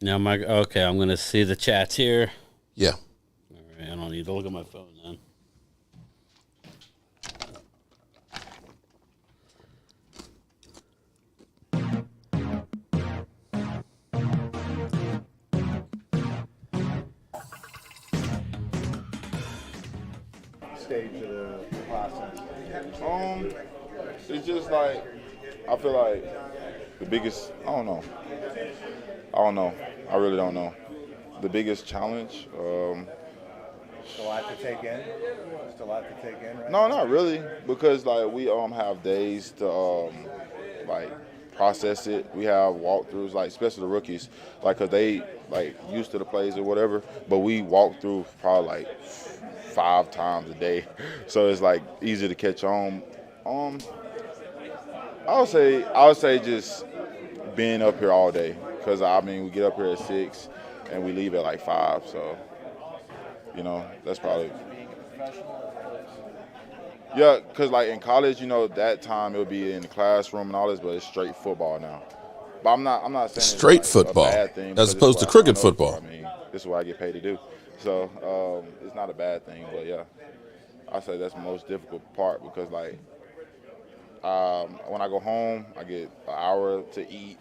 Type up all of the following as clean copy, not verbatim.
Now, okay, I'm going to see the chats here. Yeah. All right, I don't need to look at my phone then. Stage of the process? It's just like, I feel like the biggest, I don't know. I really don't know. The biggest challenge, Still a lot to take in? Still a lot to take in, right? no, not really, because like we have days to like process it. We have walkthroughs, like especially the rookies, like 'cause they like used to the plays or whatever. But we walk through probably like 5 times a day, so it's like easy to catch on. I would say just being up here all day, because I mean we get up here at 6 and we leave at like 5, so that's probably. Yeah, because like in college, that time it would be in the classroom and all this, but it's straight football now. But I'm not saying Straight it's like football, a bad thing, as opposed to cricket football. I mean, this is what I get paid to do, so it's not a bad thing. But yeah, I say that's the most difficult part, because like when I go home, I get an hour to eat,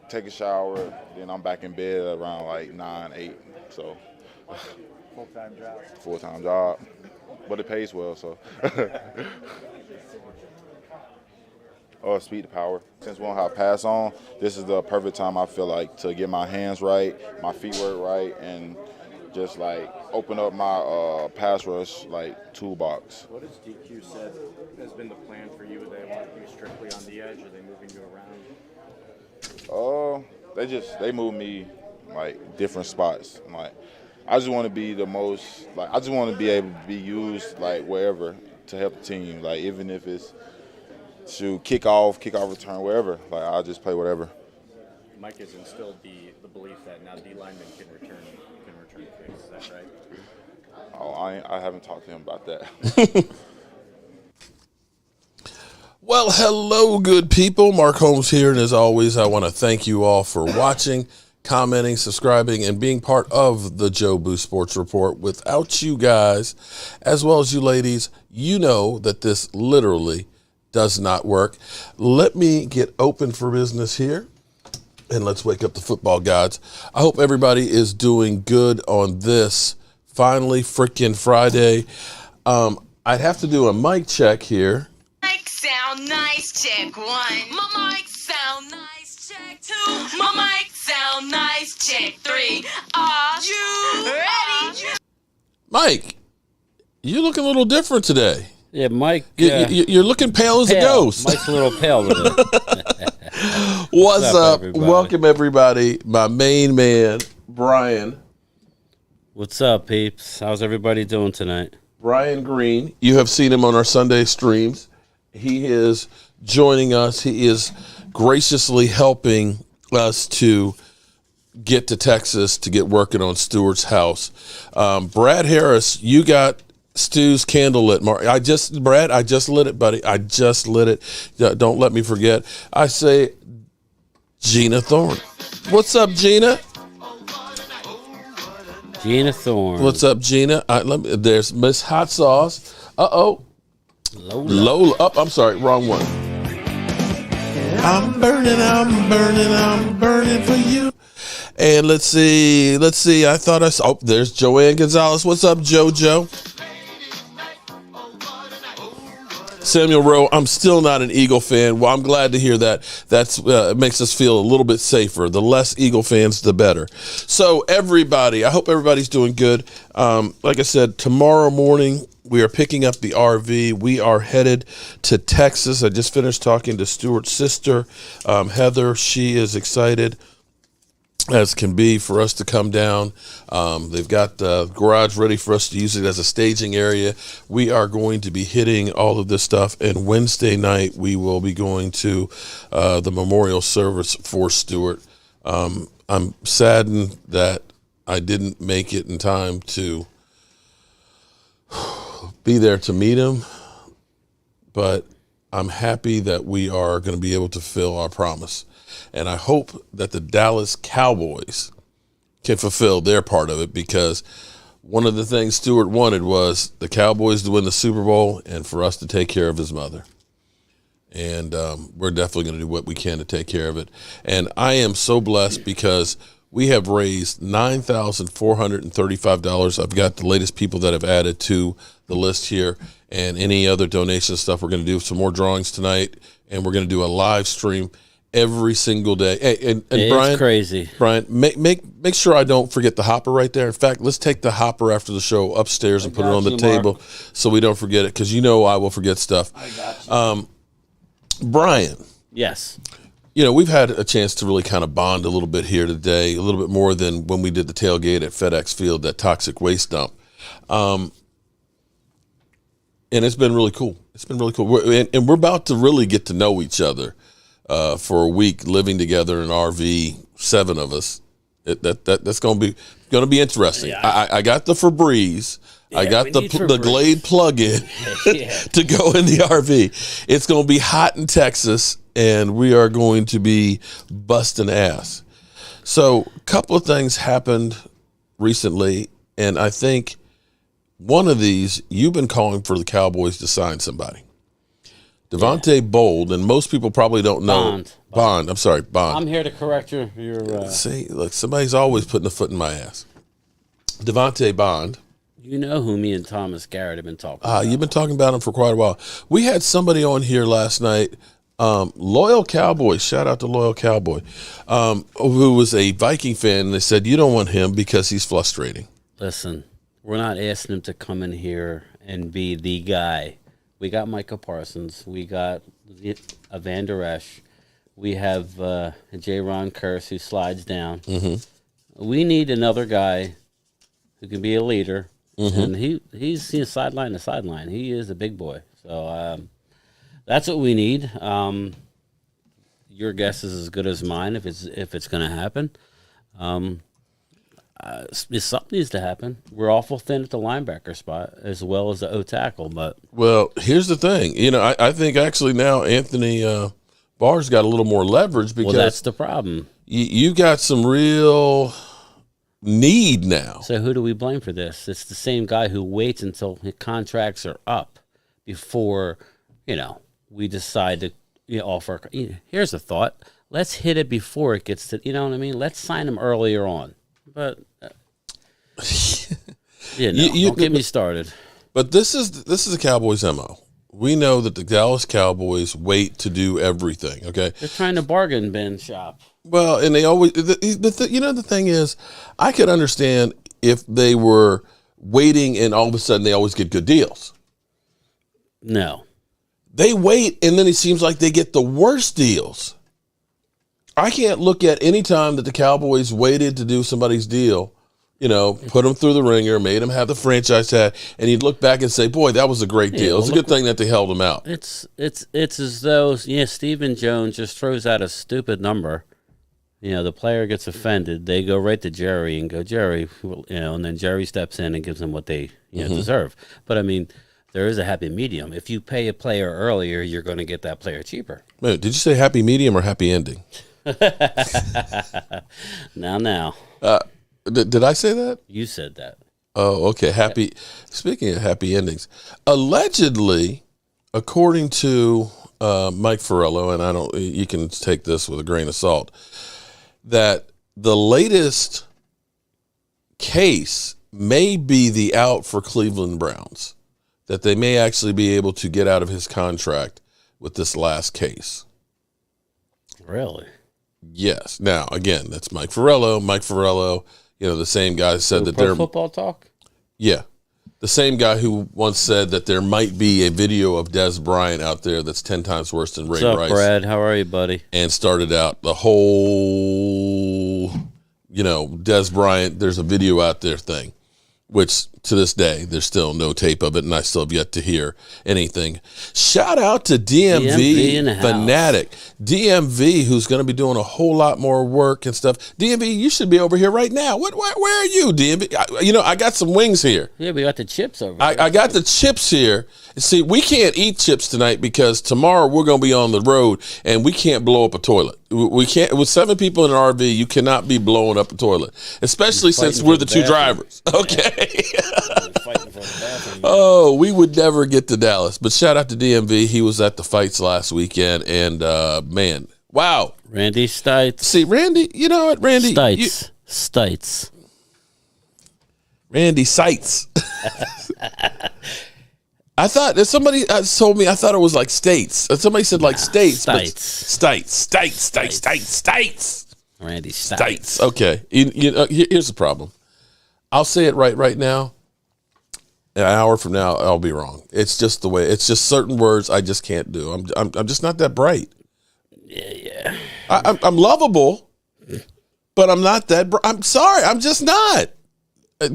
take a shower, then I'm back in bed around like 9, 8. So Full-time job. full-time job, but it pays well, so. Speed to power. Since we don't have pass on, this is the perfect time I feel like to get my hands right, my feet work right, and just like open up my pass rush like toolbox. What has DQ said has been the plan for you? They want you strictly on the edge, or are they moving you around? They move me like different spots. Like I just want to be the most, like I just want to be able to be used like wherever to help the team. Like even if it's to kick off return, wherever. Like I'll just play whatever. Mike has instilled the belief that now D linemen can return kicks. Is that right? Oh, I haven't talked to him about that. Well, hello, good people. Mark Holmes here, and as always, I want to thank you all for watching, commenting, subscribing, and being part of the Jobu Sports Report. Without you guys, as well as you ladies, you know that this literally does not work. Let me get open for business here, and let's wake up the football gods. I hope everybody is doing good on this finally freaking Friday. I'd have to do a mic check here. Mic sound nice, check 1. My mic sound nice, check 2. My mic sound nice, check 3. Are you ready? Mike, you looking a little different today. Yeah, Mike. You're looking pale as a ghost. Mike's a little pale today. What's up? everybody? Welcome, everybody. My main man, Brian. What's up, peeps? How's everybody doing tonight? Brian Green. You have seen him on our Sunday streams. He is joining us. He is graciously helping us to get to Texas to get working on Stewart's house. Brad Harris, you got Stu's candle lit. Brad, I just lit it, buddy. I just lit it. Don't let me forget. I say Gina Thorne. What's up, Gina? Gina Thorne. What's up, Gina? There's Miss Hot Sauce. Uh-oh. Lola. Oh, I'm sorry. Wrong one. I'm burning for you. And let's see. I thought I saw. Oh, there's Joanne Gonzalez. What's up, JoJo? Samuel Rowe, I'm still not an Eagle fan. Well, I'm glad to hear that. That's makes us feel a little bit safer. The less Eagle fans, the better. So everybody, I hope everybody's doing good. Like I said, tomorrow morning, we are picking up the RV. We are headed to Texas. I just finished talking to Stewart's sister, Heather. She is excited as can be for us to come down. They've got the garage ready for us to use it as a staging area. We are going to be hitting all of this stuff, and Wednesday night we will be going to the memorial service for Stewart. I'm saddened that I didn't make it in time to be there to meet him, but I'm happy that we are going to be able to fill our promise. And I hope that the Dallas Cowboys can fulfill their part of it, because one of the things Stewart wanted was the Cowboys to win the Super Bowl and for us to take care of his mother. And we're definitely going to do what we can to take care of it. And I am so blessed because we have raised $9,435. I've got the latest people that have added to the list here, and any other donation stuff. We're going to do some more drawings tonight, and we're going to do a live stream every single day. Hey, and It's Brian, crazy. Brian, make sure I don't forget the hopper right there. In fact, let's take the hopper after the show upstairs and put it on the table so we don't forget it, because I will forget stuff. I got you. Brian. Yes. We've had a chance to really kind of bond a little bit here today, a little bit more than when we did the tailgate at FedEx Field, that toxic waste dump. And it's been really cool. It's been really cool. We're about to really get to know each other for a week, living together in an RV, 7 of us. That's going to be interesting. Yeah. I got the Febreze. I got the Glade plug-in to go in the RV. It's going to be hot in Texas, and we are going to be busting ass. So a couple of things happened recently, and I think one of these, you've been calling for the Cowboys to sign somebody. Devontae Bold, and most people probably don't know. Bond. I'm sorry, Bond. I'm here to correct your See, look, somebody's always putting a foot in my ass. Devontae Bond. You know who me and Thomas Garrett have been talking about. You've been talking about him for quite a while. We had somebody on here last night, Loyal Cowboy, shout out to Loyal Cowboy, who was a Viking fan, and they said, you don't want him because he's frustrating. Listen, we're not asking him to come in here and be the guy. We got Micah Parsons. We got Van Der Esch. We have J. Ron Curse, who slides down. Mm-hmm. We need another guy who can be a leader. Mm-hmm. And he's sideline to sideline. He is a big boy. So that's what we need. Your guess is as good as mine if it's going to happen. Something needs to happen. We're awful thin at the linebacker spot as well as the O tackle. But here's the thing. I think actually now Anthony Barr's got a little more leverage because that's the problem. You got some real need now. So who do we blame for this? It's the same guy who waits until his contracts are up before, we decide to offer. Here's a thought. Let's hit it before it gets to, what I mean? Let's sign him earlier on. But, don't get me started. But this is a Cowboys MO. We know that the Dallas Cowboys wait to do everything, okay? They're trying to bargain bin shop. Well, and they always, the thing is, I could understand if they were waiting and all of a sudden they always get good deals. No. They wait and then it seems like they get the worst deals. I can't look at any time that the Cowboys waited to do somebody's deal, put them through the ringer, made them have the franchise tag, and you'd look back and say, boy, that was a great deal. It's a good thing that they held them out. It's as though, Stephen Jones just throws out a stupid number. The player gets offended. They go right to Jerry and go, Jerry, and then Jerry steps in and gives them what they deserve. But, I mean, there is a happy medium. If you pay a player earlier, you're going to get that player cheaper. Wait, did you say happy medium or happy ending? Now. Did I say that? You said that. Oh, okay. Happy. Speaking of happy endings, allegedly, according to Mike Farello, and you can take this with a grain of salt, that the latest case may be the out for Cleveland Browns, that they may actually be able to get out of his contract with this last case. Really? Yes. Now, again, that's Mike Farello. Mike Farello, the same guy said that they're Football Talk? Yeah. The same guy who once said that there might be a video of Des Bryant out there that's 10 times worse than Ray Rice. What's up, Brad? How are you, buddy? And started out the whole, Des Bryant, there's a video out there thing, which to this day, there's still no tape of it, and I still have yet to hear anything. Shout out to DMV Fanatic. DMV, who's going to be doing a whole lot more work and stuff. DMV, you should be over here right now. Where are you, DMV? I got some wings here. Yeah, we got the chips over here. I got the chips here. See, we can't eat chips tonight because tomorrow we're going to be on the road, and we can't blow up a toilet. We can't, with 7 people in an RV, you cannot be blowing up a toilet, especially since Fighting we're for the the 2 bathroom. drivers. Okay. Fighting for the bathroom. Oh, we would never get to Dallas. But shout out to DMV. He was at the fights last weekend, and man, wow. Randy Stites. See, Randy, you know what, Randy? Stites. Randy Sites. I thought that somebody told me, I thought it was like states. Somebody said like states. Stites. Randy Stites. Stites. Okay. Here's the problem. I'll say it right now. An hour from now, I'll be wrong. It's just the way. It's just certain words I just can't do. I'm just not that bright. Yeah. I'm lovable, but I'm not that. I'm sorry. I'm just not.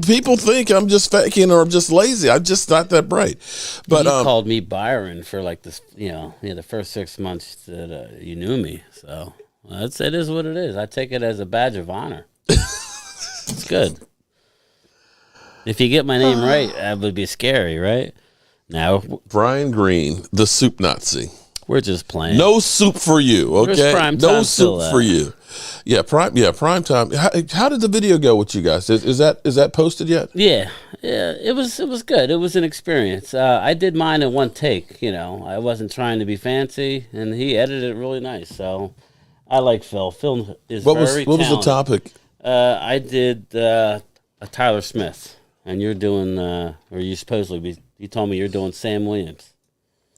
People think I'm just faking or I'm just lazy. I'm just not that bright. But you called me Byron for like this, the first 6 months that you knew me. So it is what it is. I take it as a badge of honor. It's good. If you get my name right, that would be scary, right? Now, Brian Green, the soup Nazi. we're just playing. No soup for you, okay? Where's prime No time soup still for at? you. Yeah, prime time. How did the video go with you guys? Is that posted yet? Yeah, it was good. It was an experience. I did mine in one take. I wasn't trying to be fancy, and he edited it really nice. So I like Phil. Phil is What was very the talented. topic? I did a Tyler Smith, and you're doing, or you supposedly be. You told me you're doing Sam Williams.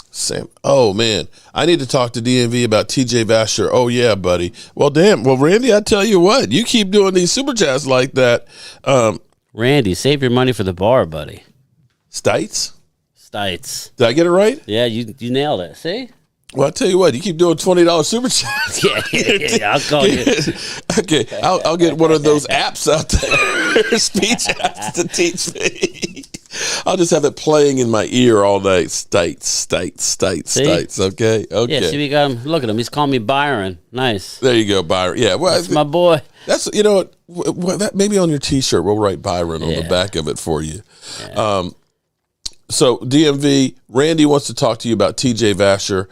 Sam. Oh man, I need to talk to DMV about TJ Vasher. Oh yeah, buddy. Well, damn. Well, Randy, I tell you what, you keep doing these super chats like that. Randy, save your money for the bar, buddy. Stites? Stites. Did I get it right? Yeah, you nailed it. See? Well, I tell you what, you keep doing $20 super chats. Yeah. I'll call you. Okay, I'll get one of those apps out there, speech apps to teach me. I'll just have it playing in my ear all night. Stites. Okay. Yeah, see, we got him. Look at him. He's calling me Byron. Nice. There you go, Byron. Yeah, well, That's my boy. that's what. That maybe on your T-shirt we'll write Byron on the back of it for you. Yeah. So DMV, Randy wants to talk to you about TJ Vasher,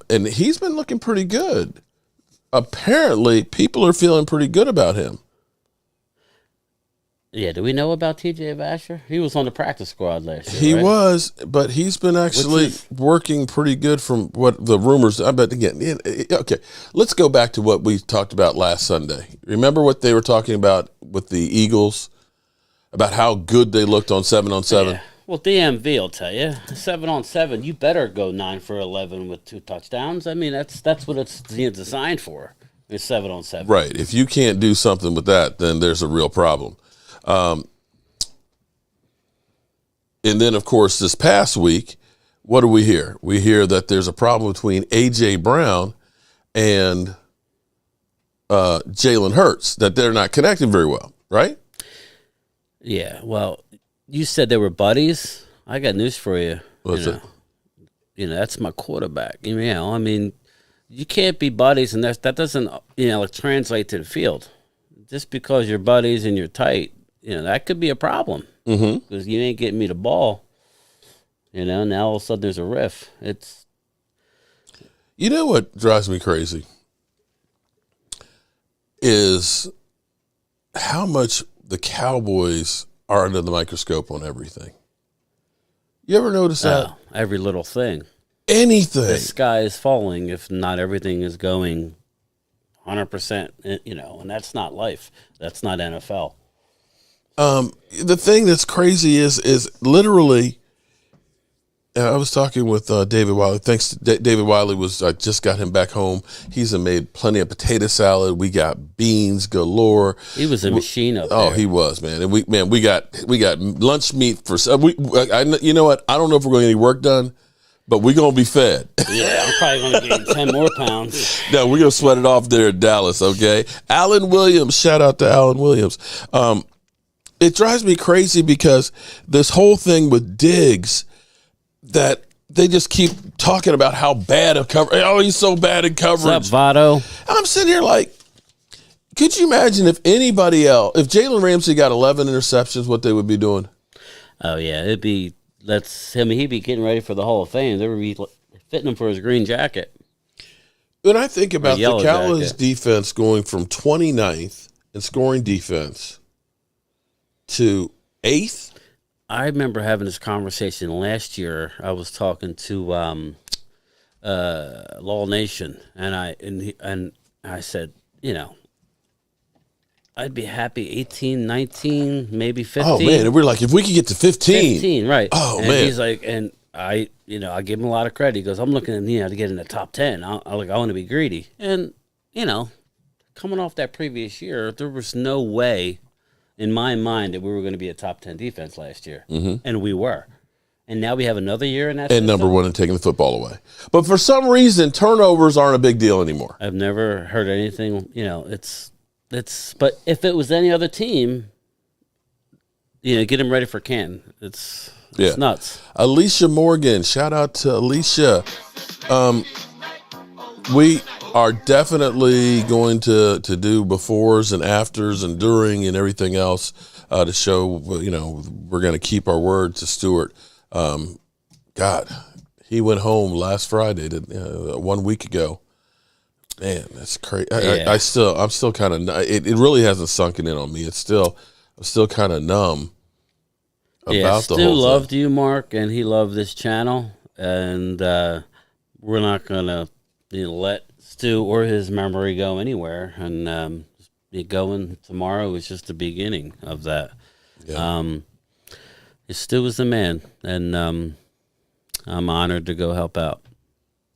and he's been looking pretty good. Apparently, people are feeling pretty good about him. Yeah, do we know about TJ Vasher? He was on the practice squad last year. He right? was, but he's been actually working pretty good from what the rumors. I bet again. Okay, let's go back to what we talked about last Sunday. Remember what they were talking about with the Eagles, about how good they looked on 7-on-7. Yeah. Well, DMV will tell you 7-on-7. You better go 9 for 11 with 2 touchdowns. I mean, that's what it's designed for. It's 7-on-7. Right. If you can't do something with that, then there's a real problem. And then, of course, this past week, what do we hear? We hear that there's a problem between A.J. Brown and Jalen Hurts, that they're not connecting very well, right? Yeah, well, you said they were buddies. I got news for you. What's it? That's my quarterback. I mean, you can't be buddies, and that doesn't, translate to the field. Just because you're buddies and you're tight, that could be a problem. Because you ain't getting me the ball. Now all of a sudden there's a riff. You know what drives me crazy is how much the Cowboys are under the microscope on everything. You ever notice that? Every little thing. Anything. The sky is falling if not everything is going 100%, and that's not life. That's not NFL. The thing that's crazy is literally, I was talking with David Wiley. Thanks to David Wiley I just got him back home. He's made plenty of potato salad. We got beans galore. He was a machine up there. Oh, he was, man. And we got lunch meat for you know what? I don't know if we're going to get any work done, but we're going to be fed. Yeah, I'm probably going to gain 10 more pounds. No, we're going to sweat it off there in Dallas, okay? Alan Williams, shout out to Alan Williams. It drives me crazy because this whole thing with Diggs, that they just keep talking about how bad of coverage. Oh, he's so bad in coverage. What's up, Votto? And I'm sitting here like, could you imagine if anybody else, if Jalen Ramsey got 11 interceptions, what they would be doing? Oh, yeah, he'd be getting ready for the Hall of Fame. They would be fitting him for his green jacket. When I think about the Yellow Cowboys Jacket. defense going from 29th in scoring defense to 8th, I remember having this conversation last year. I was talking to Law Nation, and I said, I'd be happy 18, 19, maybe 15. oh man, and we're like, if we could get to 15, 15, right. Oh, and man. He's like, and I give him a lot of credit. He goes, I'm looking, to get in the top 10. I want to be greedy. And, coming off that previous year, there was no way in my mind that we were going to be a top 10 defense last year. Mm-hmm. And we were. And now we have another year in that and number one in taking the football away. But for some reason, turnovers aren't a big deal anymore. I've never heard anything, but if it was any other team, get them ready for Canton. It's nuts. Alicia Morgan, shout out to Alicia. We are definitely going to do befores and afters and during and everything else to show, we're going to keep our word to Stewart. God, he went home last Friday, 1 week ago. Man, that's crazy. Yeah. I'm still kind of. It really hasn't sunken in on me. I'm still kind of numb about the Stu whole loved thing. you, Mark, and he loved this channel, and we're not gonna let Stu or his memory go anywhere. And going tomorrow is just the beginning of that. Yeah. Stu is the man, and I'm honored to go help out.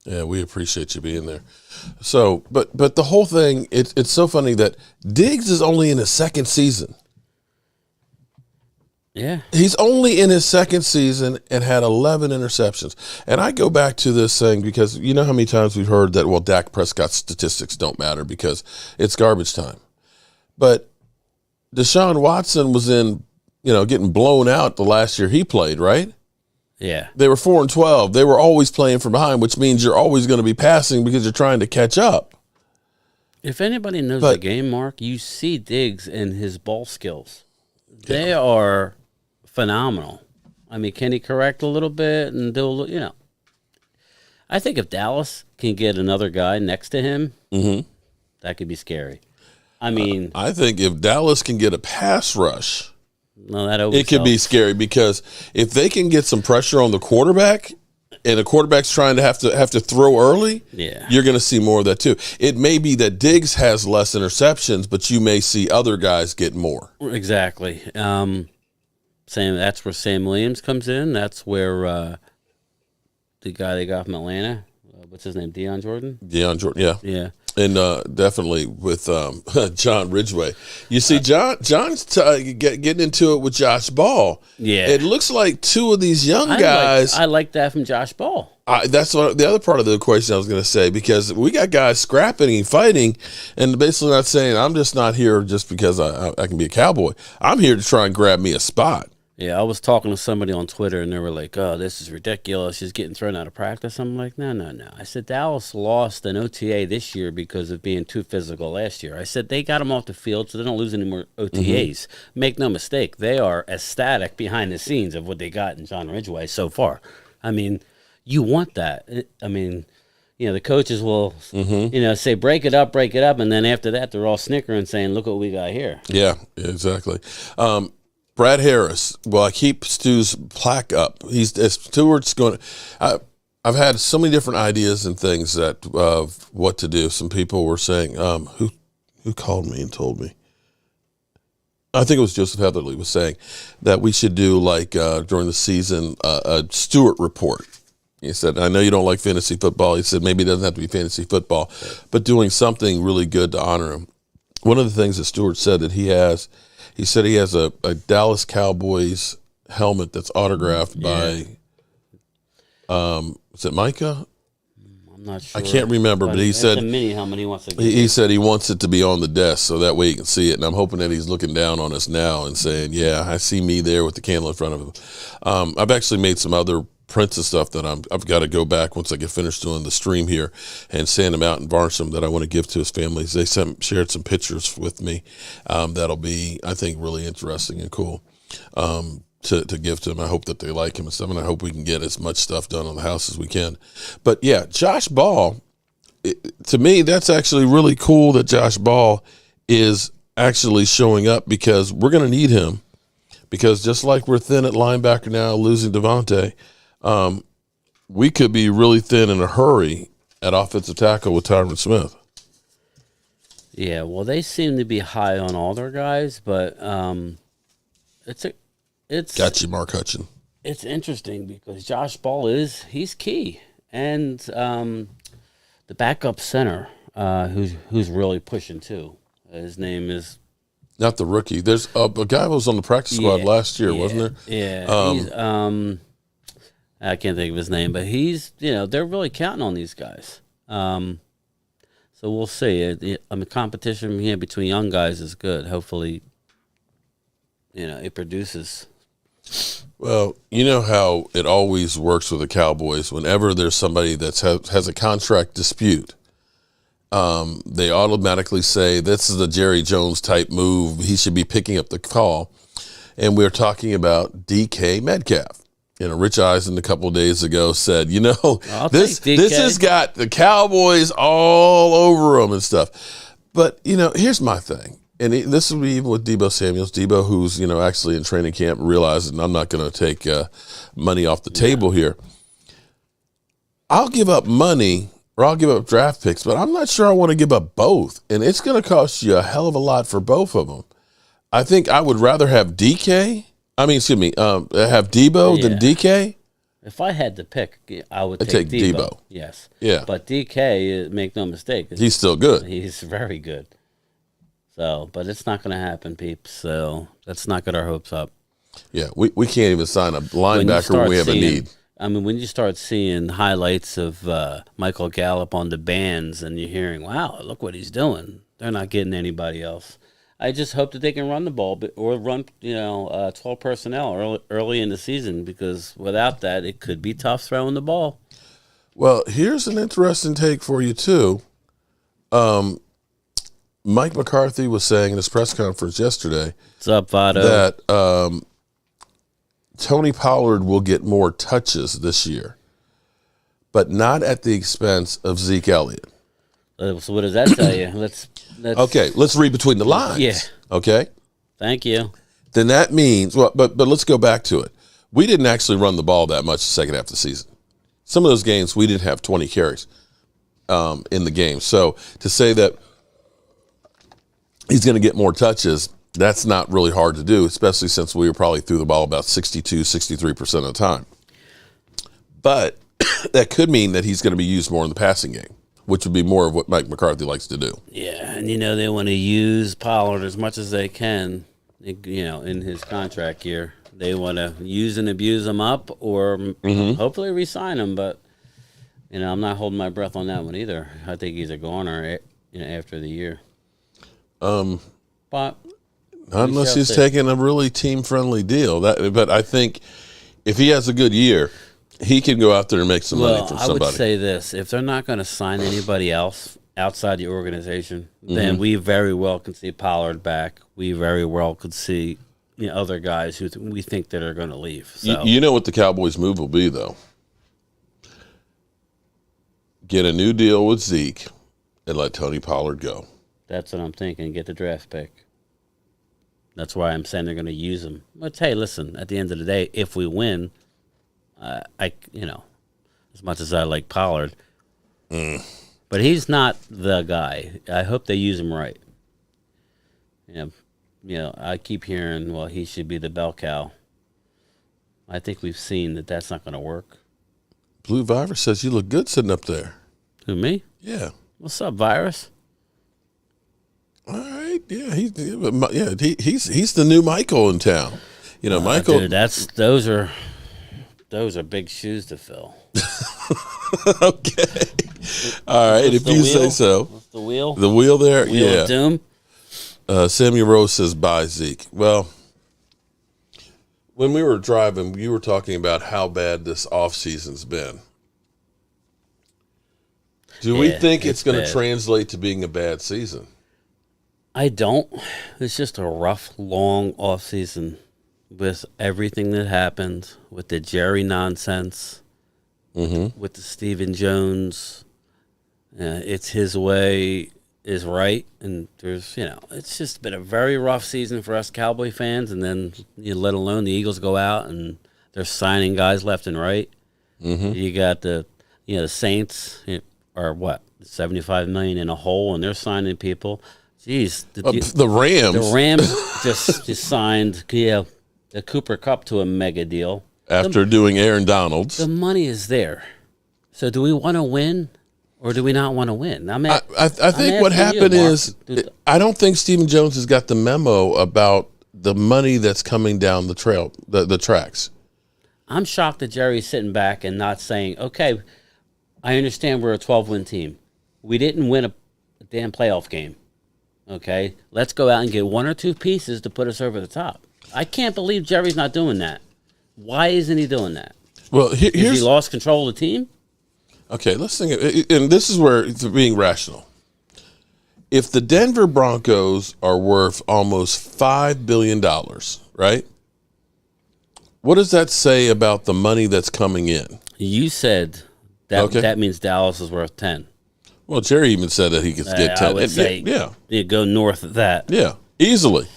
Yeah, we appreciate you being there. So, but the whole thing, it's so funny that Diggs is only in his second season. Yeah. He's only in his second season and had 11 interceptions. And I go back to this thing because you know how many times we've heard that, well, Dak Prescott's statistics don't matter because it's garbage time. But Deshaun Watson was in, getting blown out the last year he played, right? Yeah. They were 4-12. They were always playing from behind, which means you're always going to be passing because you're trying to catch up. If anybody knows the game, Mark, you see Diggs and his ball skills. They are phenomenal. I mean, can he correct a little bit and do I think if Dallas can get another guy next to him, that could be scary. I mean, I think if Dallas can get a pass rush, that always it could be scary because if they can get some pressure on the quarterback and the quarterback's trying to have to throw early, you're going to see more of that too. It may be that Diggs has less interceptions, but you may see other guys get more. Exactly. That's where Sam Williams comes in. That's where the guy they got from Atlanta, what's his name, Deion Jordan? Deion Jordan, yeah. Yeah. And definitely with John Ridgeway. You see, John's getting into it with Josh Ball. Yeah. It looks like two of these young guys. I like that from Josh Ball. That's the other part of the equation I was going to say, because we got guys scrapping and fighting and basically not saying, I'm just not here just because I can be a Cowboy. I'm here to try and grab me a spot. Yeah, I was talking to somebody on Twitter, and they were like, oh, this is ridiculous. She's getting thrown out of practice. I'm like, no. I said, Dallas lost an OTA this year because of being too physical last year. I said, they got them off the field so they don't lose any more OTAs. Make no mistake, they are ecstatic behind the scenes of what they got in John Ridgeway so far. I mean, you want that. I mean, the coaches will, say, break it up, and then after that, they're all snickering saying, look what we got here. Yeah, exactly. Brad Harris. Well, I keep Stu's plaque up. Stewart's going to. I've had so many different ideas and things that of what to do. Some people were saying, who called me and told me. I think it was Joseph Heatherly was saying that we should do during the season a Stewart report. He said, I know you don't like fantasy football. He said maybe it doesn't have to be fantasy football, but doing something really good to honor him. One of the things that Stewart said that he said he has a Dallas Cowboys helmet that's autographed by, is it Micah? I'm not sure. I can't remember, but he said it's a mini helmet he wants to get. He said he wants it to be on the desk so that way he can see it. And I'm hoping that he's looking down on us now and saying, yeah, I see me there with the candle in front of him. I've actually made some other prints and stuff that I've got to go back once I get finished doing the stream here and sand them out and varnish them that I want to give to his families. They shared some pictures with me that'll be, I think, really interesting and cool to give to him. I hope that they like him and stuff, and I hope we can get as much stuff done on the house as we can. But yeah, Josh Ball, to me, that's actually really cool that Josh Ball is actually showing up because we're going to need him. Because just like we're thin at linebacker now, losing Devontae, we could be really thin in a hurry at offensive tackle with Tyron Smith. Yeah, well, they seem to be high on all their guys, but it's Got you, Mark Hutchin. It's interesting because Josh Ball he's key, and the backup center who's really pushing too. His name is not the rookie. There's a guy who was on the practice squad last year, wasn't there? Yeah, he's, I can't think of his name, but he's they're really counting on these guys. So we'll see. Competition here between young guys is good. Hopefully, it produces. Well, you know how it always works with the Cowboys. Whenever there's somebody that has a contract dispute, they automatically say this is a Jerry Jones type move. He should be picking up the call. And we're talking about DK Metcalf. Rich Eisen a couple of days ago said, this has got the Cowboys all over them and stuff. But, here's my thing. And this will be even with Deebo Samuels. Deebo, who's, actually in training camp, realizing I'm not going to take money off the table here. I'll give up money or I'll give up draft picks, but I'm not sure I want to give up both. And it's going to cost you a hell of a lot for both of them. I think I would rather have have Deebo than DK. If I had to pick, I would take Deebo. Yes. Yeah. But DK, make no mistake, he's still good. He's very good. So, but it's not going to happen, peeps. So let's not get our hopes up. Yeah, we can't even sign a linebacker when we have a need. I mean, when you start seeing highlights of Michael Gallup on the bands and you're hearing, wow, look what he's doing. They're not getting anybody else. I just hope that they can run the ball or run, 12 personnel early in the season, because without that, it could be tough throwing the ball. Well, here's an interesting take for you, too. Mike McCarthy was saying in his press conference yesterday What's up, Votto? that Tony Pollard will get more touches this year, but not at the expense of Zeke Elliott. So what does that tell you? Let's read between the lines. Yeah. Okay. Thank you. Then that means, but let's go back to it. We didn't actually run the ball that much the second half of the season. Some of those games we didn't have 20 carries in the game. So to say that he's going to get more touches, that's not really hard to do, especially since we were probably threw the ball about 62, 63% of the time. But that could mean that he's going to be used more in the passing game, which would be more of what Mike McCarthy likes to do. Yeah, and they want to use Pollard as much as they can, in his contract year. They want to use and abuse him up or hopefully re-sign him, but, I'm not holding my breath on that one either. I think he's a goner, after the year. But not unless he's taking a really team-friendly deal. But I think if he has a good year, he can go out there and make some money from somebody. I would say this. If they're not going to sign anybody else outside the organization, then we very well can see Pollard back. We very well could see other guys who we think that are going to leave. So. You know what the Cowboys' move will be, though? Get a new deal with Zeke and let Tony Pollard go. That's what I'm thinking. Get the draft pick. That's why I'm saying they're going to use him. But hey, listen. At the end of the day, if we win, as much as I like Pollard, but he's not the guy. I hope they use him right. I keep hearing, well, he should be the bell cow. I think we've seen that that's not going to work. Blue Virus says you look good sitting up there. Who, me? Yeah. What's up, Virus? All right. Yeah, he's the new Michael in town. Michael. Dude, those are big shoes to fill. Okay. All right, if you say so. What's the wheel? The wheel there, Wheel of Doom. Samuel Rose says, bye, Zeke. Well, when we were driving, you were talking about how bad this offseason's been. Do we think it's going to translate to being a bad season? I don't. It's just a rough, long offseason with everything that happened, with the Jerry nonsense, with the Stephen Jones. It's his way is right, and there's it's just been a very rough season for us Cowboy fans, and then let alone the Eagles go out and they're signing guys left and right. Mm-hmm. You got the Saints are what, 75 million in a hole, and they're signing people. Jeez, the Rams. The Rams just signed the Cooper Kupp to a mega deal after doing Aaron Donald's. The money is there. So do we want to win? Or do we not want to win? I think what happened is I don't think Stephen Jones has got the memo about the money that's coming down the trail, the tracks. I'm shocked that Jerry's sitting back and not saying, okay, I understand we're a 12-win team. We didn't win a damn playoff game. Okay, let's go out and get one or two pieces to put us over the top. I can't believe Jerry's not doing that. Why isn't he doing that? Well, Has he lost control of the team? Okay, let's think, and this is where it's being rational. If the Denver Broncos are worth almost $5 billion, right? What does that say about the money that's coming in? You said that means Dallas is worth 10. Well, Jerry even said that he could get 10. I would say, you go north of that. Yeah, easily.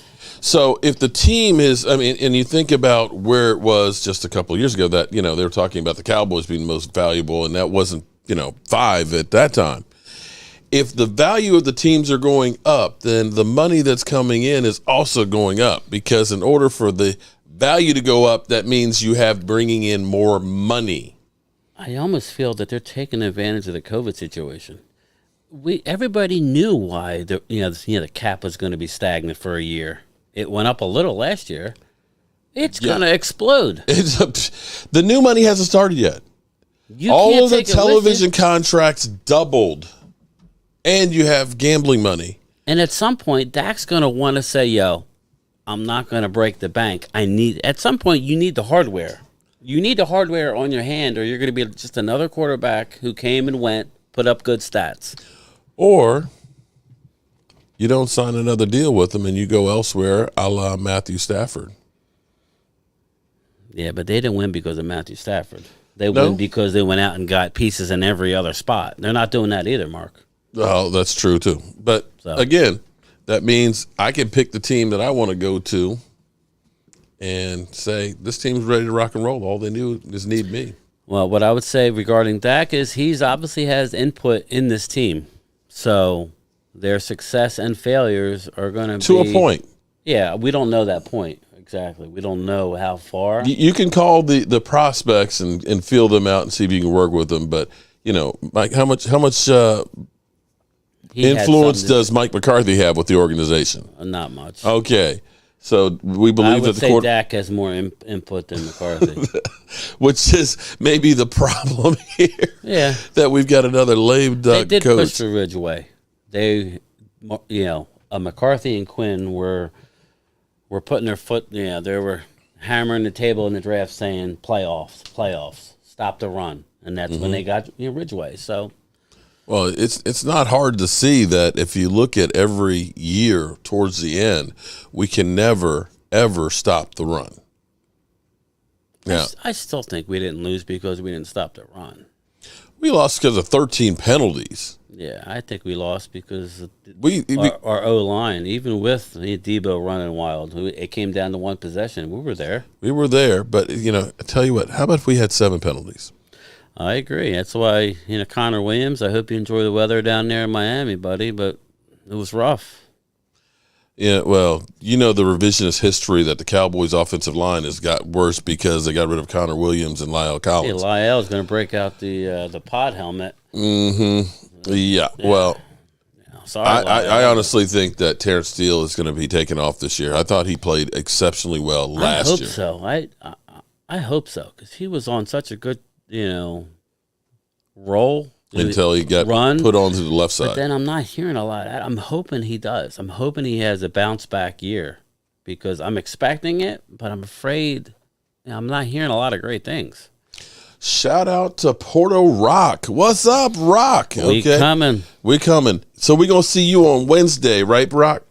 So if the team is, and you think about where it was just a couple of years ago that, they were talking about the Cowboys being the most valuable, and that wasn't, 5 at that time. If the value of the teams are going up, then the money that's coming in is also going up, because in order for the value to go up, that means you have bringing in more money. I almost feel that they're taking advantage of the COVID situation. Everybody knew why the cap was going to be stagnant for a year. It went up a little last year. It's going to explode. The new money hasn't started yet. All of the television contracts doubled, and you have gambling money. And at some point, Dak's going to want to say, yo, I'm not going to break the bank. At some point, you need the hardware. You need the hardware on your hand, or you're going to be just another quarterback who came and went, put up good stats. Or you don't sign another deal with them and you go elsewhere, a la Matthew Stafford. Yeah, but they didn't win because of Matthew Stafford. They win because they went out and got pieces in every other spot. They're not doing that either, Mark. Oh, that's true, too. But, again, that means I can pick the team that I want to go to and say, this team's ready to rock and roll. All they do is need me. Well, what I would say regarding Dak is he's obviously has input in this team. So their success and failures are going to be... To a point. Yeah, we don't know that point exactly. We don't know how far. You can call the prospects and feel them out and see if you can work with them. But, Mike, how much influence does Mike McCarthy have with the organization? Not much. Okay. So we believe that the quarterback Dak has more input than McCarthy. Which is maybe the problem here. Yeah. That we've got another lame duck coach. They did push the Ridgeway. McCarthy and Quinn were putting their foot, they were hammering the table in the draft saying playoffs, stop the run. And that's when they got Ridgeway. So. Well, it's not hard to see that if you look at every year towards the end, we can never, ever stop the run. Yeah. I still think we didn't lose because we didn't stop the run. We lost because of 13 penalties. Yeah, I think we lost because our O-line, even with Debo running wild, it came down to one possession. We were there. We were there, but, I tell you what, how about if we had 7 penalties? I agree. That's why, Connor Williams, I hope you enjoy the weather down there in Miami, buddy, but it was rough. Yeah, well, the revisionist history that the Cowboys' offensive line has got worse because they got rid of Connor Williams and Lyle Collins. Hey, Lyle's going to break out the pod helmet. Mm-hmm. Yeah. Well, sorry, I honestly think that Terrence Steele is going to be taken off this year. I thought he played exceptionally well last year. I hope so, because he was on such a good, roll. Until he got put onto the left side. But then I'm not hearing a lot of that. I'm hoping he does. I'm hoping he has a bounce back year because I'm expecting it, but I'm afraid I'm not hearing a lot of great things. Shout out to Porto Rock. What's up, Rock? Okay. We coming. So we're going to see you on Wednesday, right, Rock?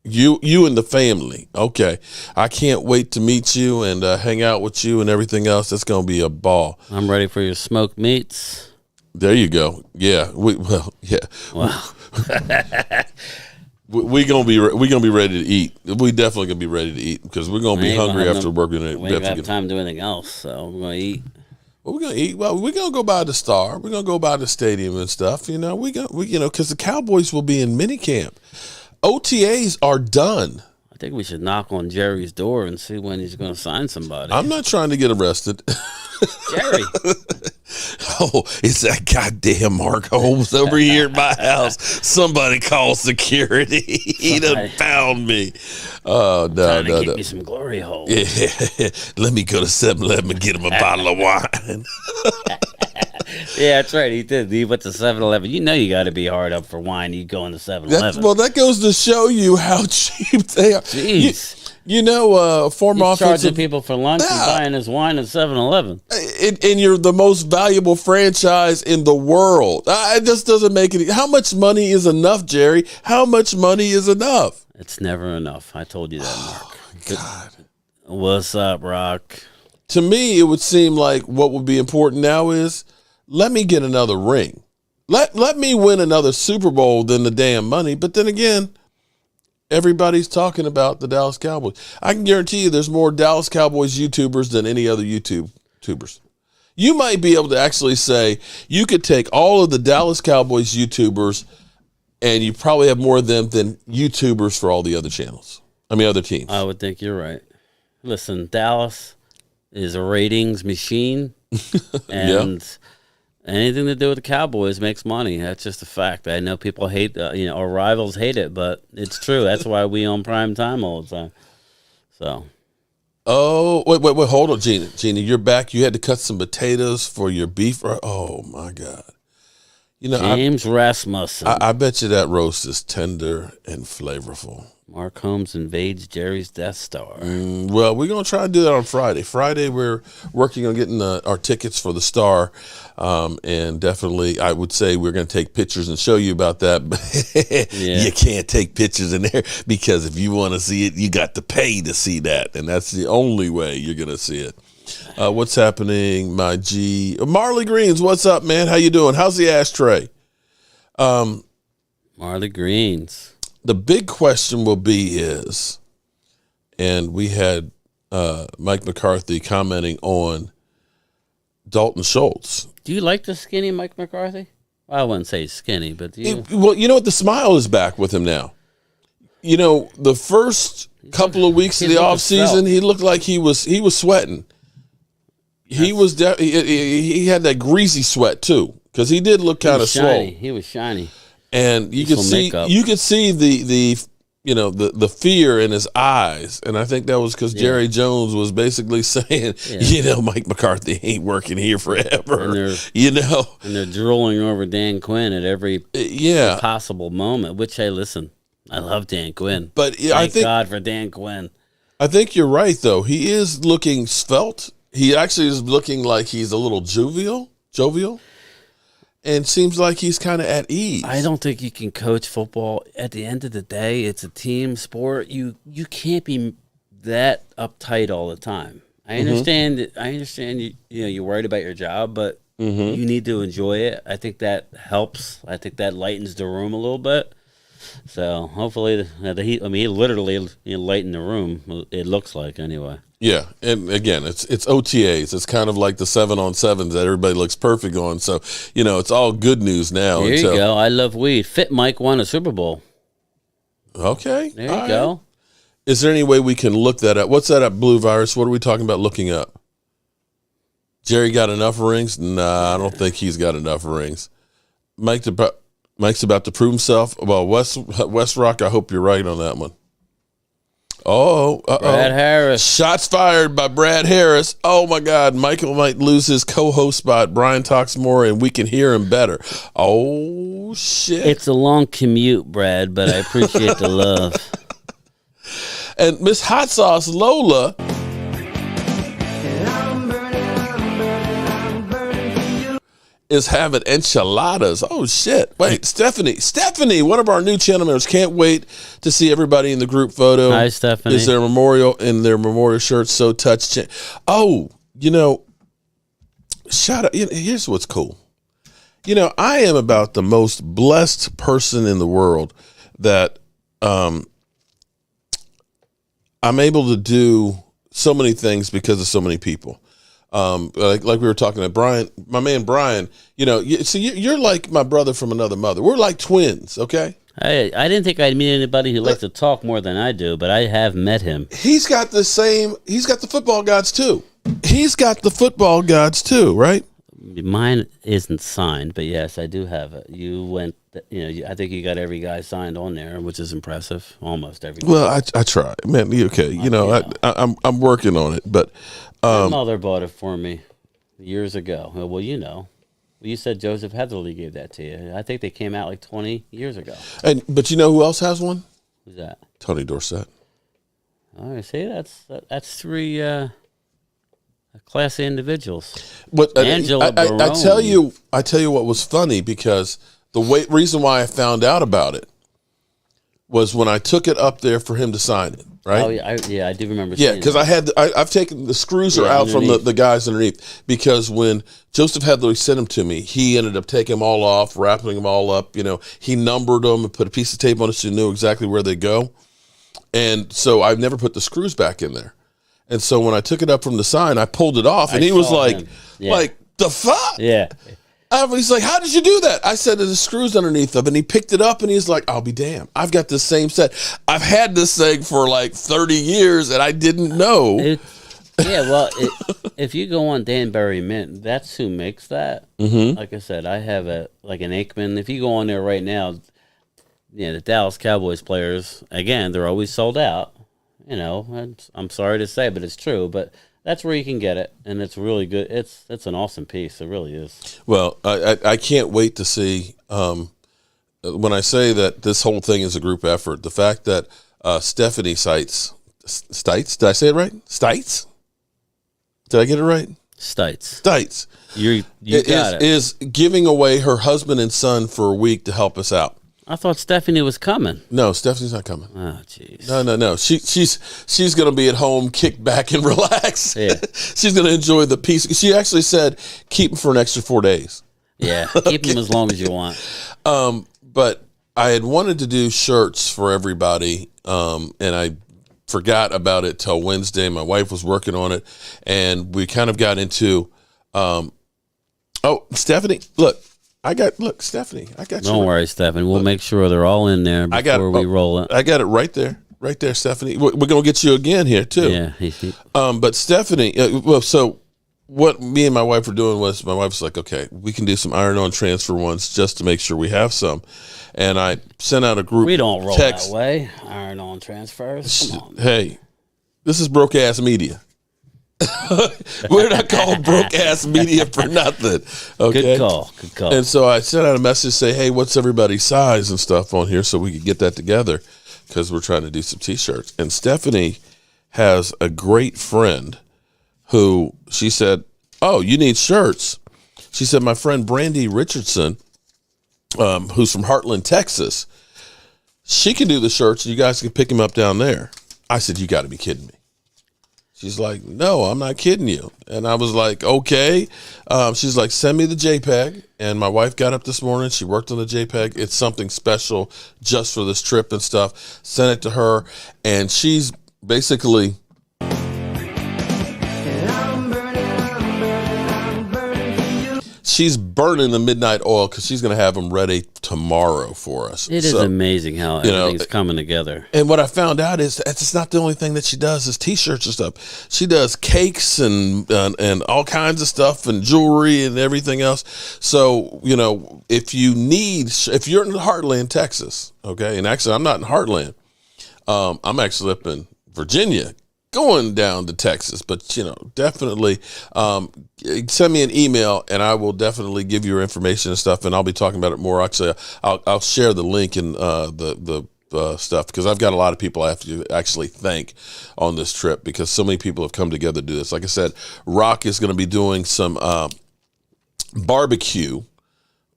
You and the family. Okay. I can't wait to meet you and hang out with you and everything else. That's going to be a ball. I'm ready for your smoked meats. There you go. Yeah. Yeah. Wow. We gonna be ready to eat. We definitely gonna be ready to eat because we're gonna be hungry after working. We ain't got time to do anything else, so we're gonna eat. Well, we're gonna eat. Well, we're gonna go by the Star. We're gonna go by the stadium and stuff. You know, because the Cowboys will be in minicamp. OTAs are done. I think we should knock on Jerry's door and see when he's going to sign somebody. I'm not trying to get arrested. Jerry. Oh, it's that goddamn Mark Holmes over here at my house. Somebody call security. He done found me. Oh, no. Get me some glory holes. Yeah. Let me go to 7-Eleven and get him a bottle of wine. Yeah, that's right. He did. He went to 7-Eleven. You know you got to be hard up for wine. You go into 7-Eleven. Well, that goes to show you how cheap they are. Jeez. You know, former He's offensive charging people for lunch and buying his wine at 7-Eleven. And you're the most valuable franchise in the world. It just doesn't make it. How much money is enough, Jerry? How much money is enough? It's never enough. I told you that, Mark. God. What's up, Rock? To me, it would seem like what would be important now is let me get another ring. Let me win another Super Bowl than the damn money. But then again, everybody's talking about the Dallas Cowboys. I can guarantee you there's more Dallas Cowboys YouTubers than any other YouTubers. You might be able to actually say you could take all of the Dallas Cowboys YouTubers and you probably have more of them than YouTubers for all the other channels. Other teams. I would think you're right. Listen, Dallas is a ratings machine, and anything to do with the Cowboys makes money. That's just a fact. I know people hate, our rivals hate it, but it's true. That's why we own prime time all the time. So. Oh, wait, hold on, Gina. Gina, you're back. You had to cut some potatoes for your beef. Oh, my God. James Rasmussen. I bet you that roast is tender and flavorful. Mark Holmes invades Jerry's Death Star. Well, we're going to try to do that on Friday. Friday, we're working on getting our tickets for the Star. And definitely, I would say we're going to take pictures and show you about that. But you can't take pictures in there because if you want to see it, you got to pay to see that. And that's the only way you're going to see it. What's happening, my G? Marley Greens, what's up, man? How you doing? How's the ashtray? Marley Greens. The big question will be is, and we had Mike McCarthy commenting on Dalton Schultz. Do you like the skinny Mike McCarthy? I wouldn't say skinny, but do you? Well, you know what? The smile is back with him now. The first couple of weeks of the offseason, he looked like he was sweating. He had that greasy sweat too, because he did look kind of swole. He was shiny. And you could see the fear in his eyes, and I think that was because Jerry Jones was basically saying, Mike McCarthy ain't working here forever. And they're drooling over Dan Quinn at every possible moment. Which, hey, listen, I love Dan Quinn, but thank God for Dan Quinn. I think you're right, though. He is looking svelte. He actually is looking like he's a little jovial. And seems like he's kind of at ease. I don't think you can coach football. At the end of the day, it's a team sport. You can't be that uptight all the time. I understand. I understand. You're worried about your job, but you need to enjoy it. I think that helps. I think that lightens the room a little bit. So hopefully, he literally lightened the room. It looks like anyway. Yeah, and again, it's OTAs. It's kind of like the 7-on-7s that everybody looks perfect on. So, it's all good news now. There you go. I love weed. Fit Mike won a Super Bowl. Okay. There you go. Is there any way we can look that up? What's that up, Blue Virus? What are we talking about looking up? Jerry got enough rings? Nah, I don't think he's got enough rings. Mike's about to prove himself. Well, West Rock, I hope you're right on that one. Oh, Brad Harris. Shots fired by Brad Harris. Oh, my God. Michael might lose his co-host spot. Brian talks more, and we can hear him better. Oh, shit. It's a long commute, Brad, but I appreciate the love. And Miss Hot Sauce Lola is having enchiladas. Oh, shit. Wait, Stephanie, one of our new channel members. Can't wait to see everybody in the group photo. Hi, Stephanie. Is their memorial in their memorial shirts so touched? Oh, shout out. Here's what's cool. You know, I am about the most blessed person in the world that I'm able to do so many things because of so many people. Like we were talking to Brian, my man Brian, you know, you're like my brother from another mother. We're like twins, okay? I didn't think I'd meet anybody who likes to talk more than I do, but I have met him. He's got the football gods too. Right? Mine isn't signed, but yes, I do have it. You went, I think you got every guy signed on there, which is impressive. Almost every guy. Well, I try, man. Okay, I'm working on it, but my mother bought it for me years ago. Well, you said Joseph Heatherly gave that to you. I think they came out like 20 years ago. But you know who else has one? Who's that? Tony Dorsett. Oh, see, that's three classy individuals. But Angela Barone. I tell you what was funny, because the reason why I found out about it was when I took it up there for him to sign it. Right? Oh, yeah, I do remember. Yeah, because I've taken the screws are out from the guys underneath, because when Joseph Heatherly sent them to me, he ended up taking them all off, wrapping them all up. He numbered them and put a piece of tape on it so you knew exactly where they go. And so I've never put the screws back in there. And so when I took it up from the sign, I pulled it off, and he was like, the fuck? Yeah. He's like, how did you do that? I said, there's the screws underneath them. And he picked it up, and he's like, I'll be damned. I've got the same set. I've had this thing for like 30 years, and I didn't know. If you go on Danbury Mint, that's who makes that. Mm-hmm. Like I said, I have an Aikman. If you go on there right now, the Dallas Cowboys players, again, they're always sold out. I'm sorry to say, but it's true. But that's where you can get it, and it's really good. It's an awesome piece. It really is. Well, I can't wait to see. When I say that this whole thing is a group effort, the fact that Stephanie Stites, did I say it right? Stites? Did I get it right? Stites. You got it. Is giving away her husband and son for a week to help us out. I thought Stephanie was coming. No, Stephanie's not coming. Oh, jeez. No. She's going to be at home, kick back and relax. Yeah. She's going to enjoy the peace. She actually said, keep them for an extra 4 days. Yeah, keep them as long as you want. But I had wanted to do shirts for everybody, and I forgot about it till Wednesday. My wife was working on it, and we kind of got into, Stephanie, Stephanie, I got you. Don't worry, Stephanie. We'll make sure they're all in there before we roll it. I got it right there, Stephanie. We're going to get you again here, too. Yeah. But Stephanie, so what me and my wife were doing was, my wife was like, okay, we can do some iron-on transfer ones just to make sure we have some. And I sent out a group We don't roll text. that way. Iron-on transfers. Come on. Hey, this is broke-ass media. We're not called broke-ass media for nothing. Okay? Good call. And so I sent out a message, say, hey, what's everybody's size and stuff on here so we could get that together, because we're trying to do some T-shirts. And Stephanie has a great friend who she said, oh, you need shirts. She said, my friend Brandy Richardson, who's from Heartland, Texas, she can do the shirts, and you guys can pick them up down there. I said, you got to be kidding me. She's like, no, I'm not kidding you. And I was like, okay. She's like, send me the JPEG. And my wife got up this morning. She worked on the JPEG. It's something special just for this trip and stuff. Sent it to her. And she's basically... She's burning the midnight oil, because she's going to have them ready tomorrow for us. It is amazing how everything's coming together. And what I found out is it's not the only thing that she does is T-shirts and stuff. She does cakes and all kinds of stuff and jewelry and everything else. So, if you're in Heartland, Texas, okay, and actually I'm not in Heartland. I'm actually up in Virginia, going down to Texas, but definitely send me an email, and I will definitely give you your information and stuff, and I'll be talking about it more. Actually, I'll share the link in the stuff, because I've got a lot of people I have to actually thank on this trip, because so many people have come together to do this. Like I said, Rock is going to be doing some barbecue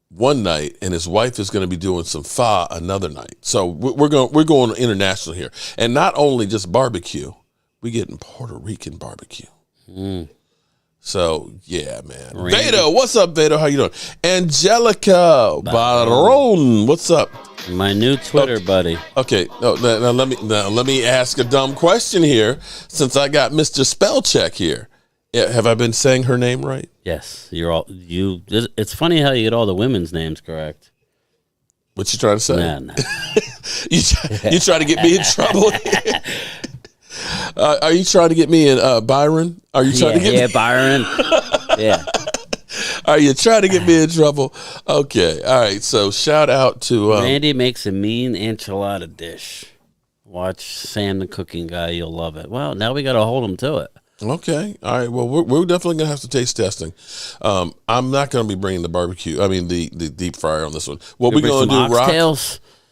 one night, and his wife is going to be doing some pho another night. So we're going international here, and not only just barbecue. We getting Puerto Rican barbecue. So yeah, man. Randy. Vado, what's up, Vado? How you doing? Angelica Baron, what's up? My new Twitter buddy. Okay, now let me ask a dumb question here, since I got Mr. Spellcheck here. Yeah, have I been saying her name right? Yes, you're all you. It's funny how you get all the women's names correct. What you trying to say? Nah. You trying to get me in trouble? Are you trying to get me in Byron? Are you trying to get me? Byron. Yeah. Are you trying to get me in trouble? Okay. All right. So shout out to Randy makes a mean enchilada dish. Watch Sam the cooking guy. You'll love it. Well, now we got to hold him to it. Okay. All right. Well, we're definitely gonna have to taste testing. I'm not gonna be bringing the barbecue. I mean the deep fryer on this one. What we gonna do,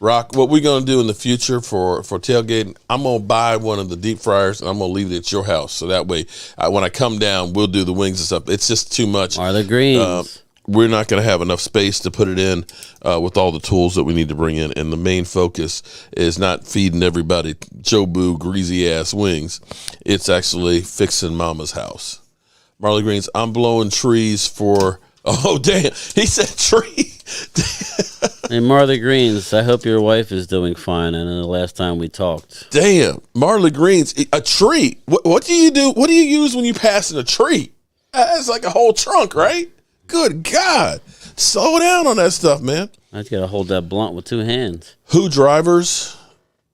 Rock? What we gonna do in the future for tailgating? I'm gonna buy one of the deep fryers and I'm gonna leave it at your house. So that way, when I come down, we'll do the wings and stuff. It's just too much. Are the greens? We're not going to have enough space to put it in with all the tools that we need to bring in. And the main focus is not feeding everybody Jobu greasy ass wings. It's actually fixing Mama's house. Marley Greens, I'm blowing trees for. Oh, damn. He said tree. Hey, Marley Greens, I hope your wife is doing fine. I know the last time we talked. Damn. Marley Greens, a tree. What do you do? What do you use when you pass in a tree? That's like a whole trunk, right? Good God. Slow down on that stuff, man. I just got to hold that blunt with two hands. Who drivers?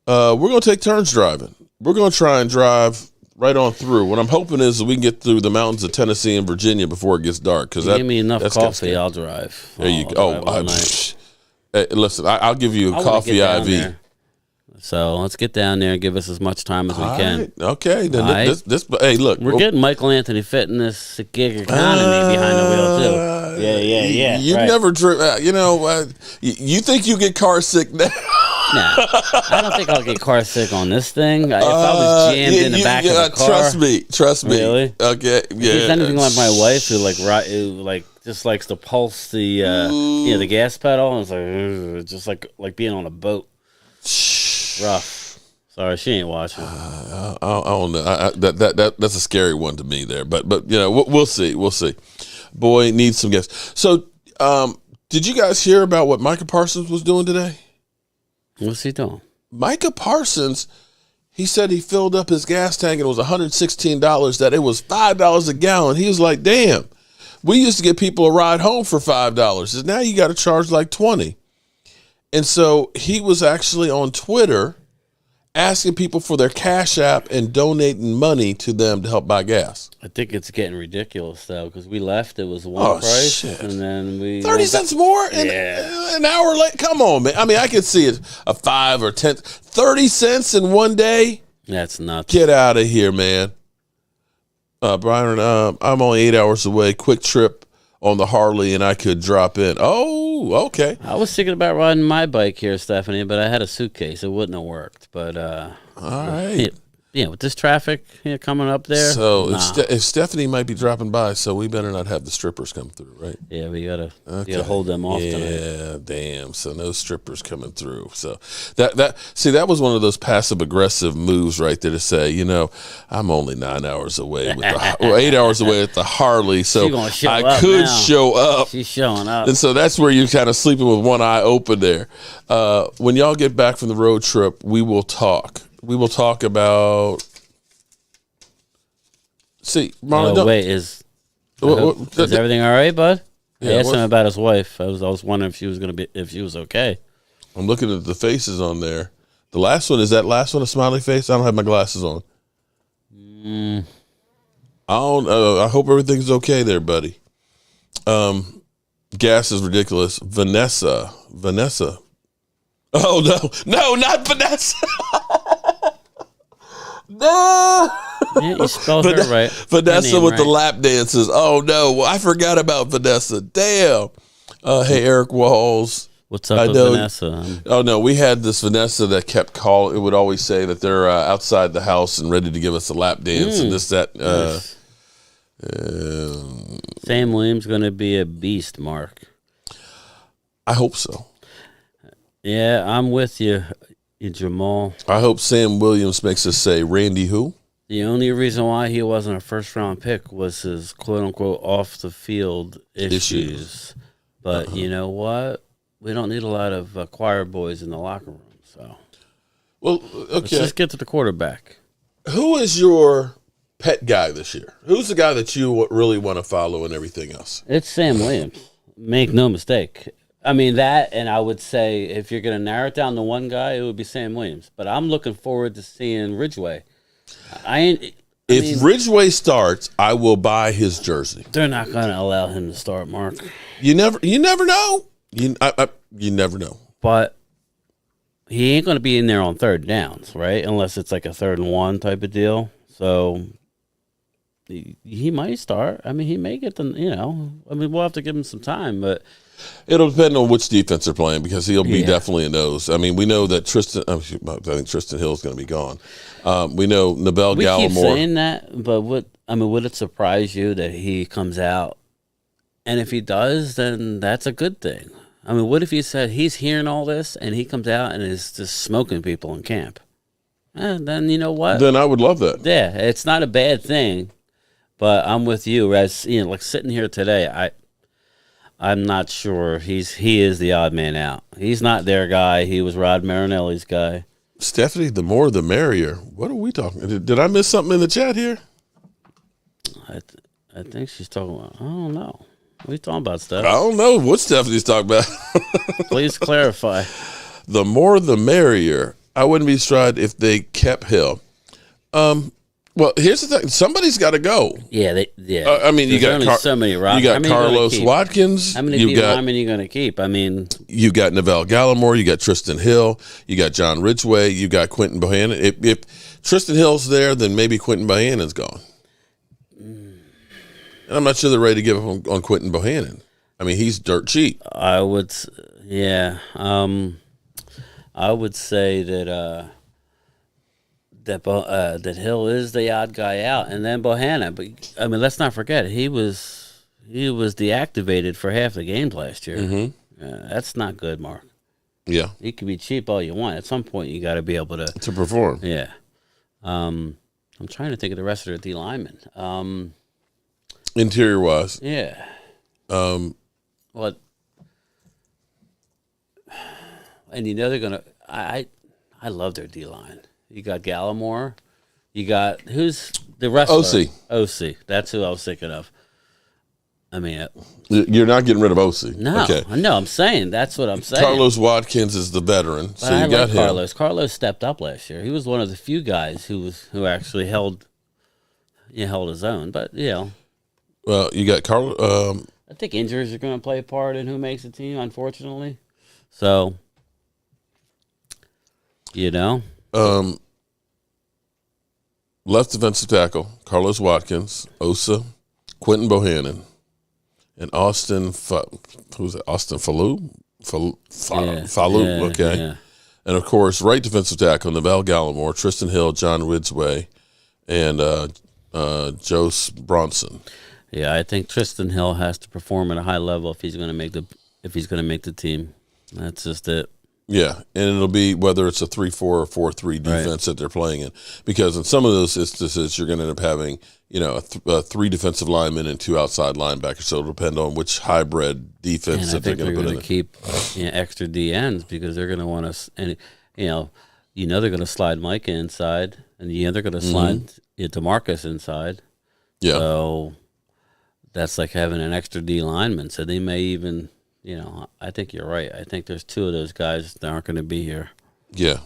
We're going to take turns driving. We're going to try and drive right on through. What I'm hoping is that we can get through the mountains of Tennessee and Virginia before it gets dark. Because give me enough coffee, I'll drive. There you go. Hey, listen, I'll give you a coffee IV. There. So let's get down there and give us as much time as we can. Right. Okay. Then this. Hey, look, we're getting Michael Anthony Fitness gig economy behind the wheel too. Yeah. You right. never driven. You think you get car sick now? Nah, I don't think I'll get car sick on this thing. If I was jammed in the back of the car, trust me. Really? Okay. Yeah. If anything like my wife, who just likes to pulse the the gas pedal, and it's just like being on a boat. Rough. Sorry, she ain't watching. I don't know. That's a scary one to me there, but we'll see. We'll see. Boy needs some guests. So, did you guys hear about what Micah Parsons was doing today? What's he doing? Micah Parsons, he said he filled up his gas tank and it was $116. That it was $5 a gallon. He was like, "Damn, we used to get people a ride home for $5. And now you got to charge like $20." And so he was actually on Twitter asking people for their Cash App and donating money to them to help buy gas. I think it's getting ridiculous, though, because we left, it was one price, shit. and then we... 30 cents more? An hour late? Come on, man. I mean, I could see it a 5 or 10... 30 cents in one day? That's nuts. Get out of here, man. Brian, I'm only 8 hours away. Quick trip on the Harley, and I could drop in. Oh, okay. I was thinking about riding my bike here, Stephanie, but I had a suitcase. It wouldn't have worked. But all right. With this traffic coming up there. So if Stephanie might be dropping by, so we better not have the strippers come through, right? Yeah, we gotta hold them off tonight. Yeah, damn. So no strippers coming through. So that was one of those passive aggressive moves right there to say, I'm only 9 hours away with 8 hours away at the Harley, so I could show up. She's showing up, and so that's where you're kind of sleeping with one eye open there. When y'all get back from the road trip, we will talk. We will talk about. See, Marlon. Wait, is everything all right, bud? Yeah, I asked him about his wife. I was wondering if she was okay. I'm looking at the faces on there. The last one, is that last one a smiley face? I don't have my glasses on. I hope everything's okay there, buddy. Gas is ridiculous. Vanessa. Oh no, not Vanessa. No. Yeah, you spelled her right. Vanessa with the lap dances. Oh no, I forgot about Vanessa. Damn. Hey, Eric Walls. What's up with Vanessa? Oh no, we had this Vanessa that kept calling. It would always say that they're outside the house and ready to give us a lap dance and this, that. Nice. Sam Williams going to be a beast, Mark. I hope so. Yeah, I'm with you, Jamal. I hope Sam Williams makes us say, Randy who? The only reason why he wasn't a first-round pick was his quote-unquote off-the-field issues. But you know what? We don't need a lot of choir boys in the locker room. So, Well, let's okay. just get to the quarterback. Who is your pet guy this year? Who's the guy that you really want to follow and everything else? It's Sam Williams. Make no mistake. I mean, that, and I would say if you're going to narrow it down to one guy, it would be Sam Williams. But I'm looking forward to seeing Ridgeway. If Ridgeway starts, I will buy his jersey. They're not going to allow him to start, Mark. You never know. You never know. But he ain't going to be in there on third downs, right? Unless it's like a 3rd and 1 type of deal. So he might start. I mean, he may get we'll have to give him some time, but It'll depend on which defense they're playing because he'll be definitely in those. I mean, we know that I think Tristan Hill's going to be gone. We know Nabel Gallimore. We keep saying that, but would it surprise you that he comes out? And if he does, then that's a good thing. I mean, what if he said he's hearing all this and he comes out and is just smoking people in camp? Then you know what? Then I would love that. Yeah, it's not a bad thing. But I'm with you. As like sitting here today, I'm not sure he is the odd man out. He's not their guy. He was Rod Marinelli's guy. Stephanie, the more the merrier. What are we talking? Did I miss something in the chat here? I think she's talking about. I don't know. What are you talking about, Steph? I don't know what Stephanie's talking about. Please clarify. The more the merrier. I wouldn't be surprised if they kept Hill. Well, here's the thing. Somebody's got to go. Yeah, I mean, you got only so many rosters. You got Carlos Watkins. How many linemen are you going to keep? I mean, you got Nabel Gallimore. You got Tristan Hill. You got John Ridgeway. You got Quentin Bohannon. If Tristan Hill's there, then maybe Quentin Bohannon's gone. And I'm not sure they're ready to give up on Quentin Bohannon. I mean, he's dirt cheap. I would say that that Hill is the odd guy out, and then Bohannon. But I mean, let's not forget he was deactivated for half the games last year. Mm-hmm. That's not good, Mark. Yeah, You can be cheap all you want. At some point, you got to be able to perform. Yeah. I'm trying to think of the rest of their D linemen. Interior wise, Yeah. What? And they're gonna. I love their D line. You got Gallimore. You got who's the wrestler? OC. That's who I was thinking of. I mean, you're not getting rid of OC. no, Okay. no. I'm saying that's what I'm saying. Carlos Watkins is the veteran, But so I you got like him. Carlos. Carlos stepped up last year. He was one of the few guys who actually held his own. But Well, you got Carlos. I think injuries are going to play a part in who makes the team, unfortunately. So, Left defensive tackle, Carlos Watkins, Osa, Quentin Bohannon, and Austin who's it? Austin Falou? Falou, okay. Yeah. And, of course, right defensive tackle, Nabel Gallimore, Tristan Hill, John Ridgeway, and Jose Bronson. Yeah, I think Tristan Hill has to perform at a high level if he's going to make the team. That's just it. Yeah, and it'll be whether it's a 3-4 or 4-3 defense that they're playing in. Because in some of those instances, you're going to end up having, three defensive linemen and two outside linebackers. So it'll depend on which hybrid defense that they're going to put in. I think they're going to keep extra DNs because they're going to want to, and they're going to slide Micah inside, and they're going to slide DeMarcus inside. Yeah. So that's like having an extra D lineman. So they may even. I think you're right. I think there's two of those guys that aren't going to be here. Yeah.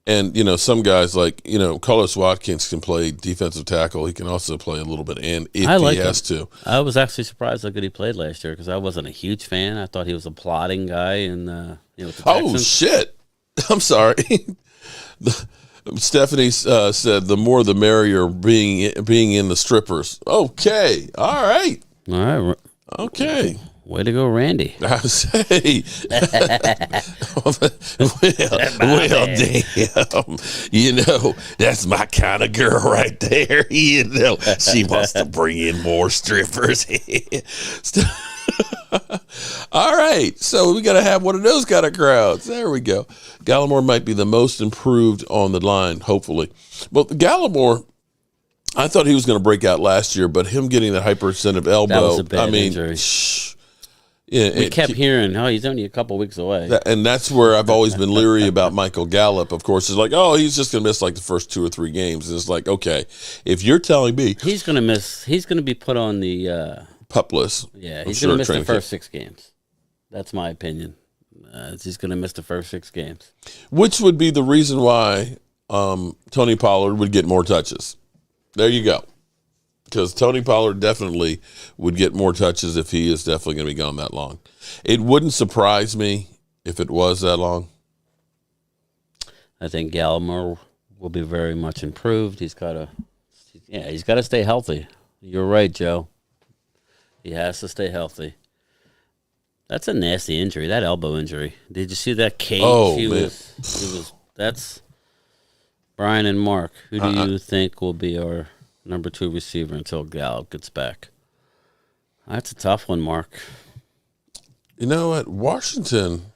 And, some guys like, Carlos Watkins can play defensive tackle. He can also play a little bit if he has to. I was actually surprised how good he played last year because I wasn't a huge fan. I thought he was a plodding guy. And, with the Texans. Shit. I'm sorry. Stephanie said the more the merrier being in the strippers. Okay. All right. All right. Okay. Way to go, Randy. I say, well, damn. That's my kind of girl right there. She wants to bring in more strippers. All right, so we got to have one of those kind of crowds. There we go. Gallimore might be the most improved on the line, hopefully. But Gallimore, I thought he was going to break out last year, but him getting that hyperextended elbow, That was a bad injury. Yeah, We kept hearing, he's only a couple weeks away. and that's where I've always been leery about Michael Gallup. Of course, it's like, he's just going to miss like the first 2 or 3 games. And it's like, okay, if you're telling me He's going to miss. He's going to be put on the pup list, yeah. I'm He's sure going to miss the training first 6 games. That's my opinion. He's going to miss the first 6 games. which would be the reason why Tony Pollard would get more touches. There you go. Because Tony Pollard definitely would get more touches if he is definitely going to be gone that long. It wouldn't surprise me if it was that long. I think Gallimore will be very much improved. He's got to stay healthy. You're right, Joe. He has to stay healthy. That's a nasty injury, that elbow injury. Did you see that cage? Oh, he man. was. That's Brian and Mark. Who do you think will be our number 2 receiver until Gallup gets back? That's a tough one, Mark. You know what? Washington,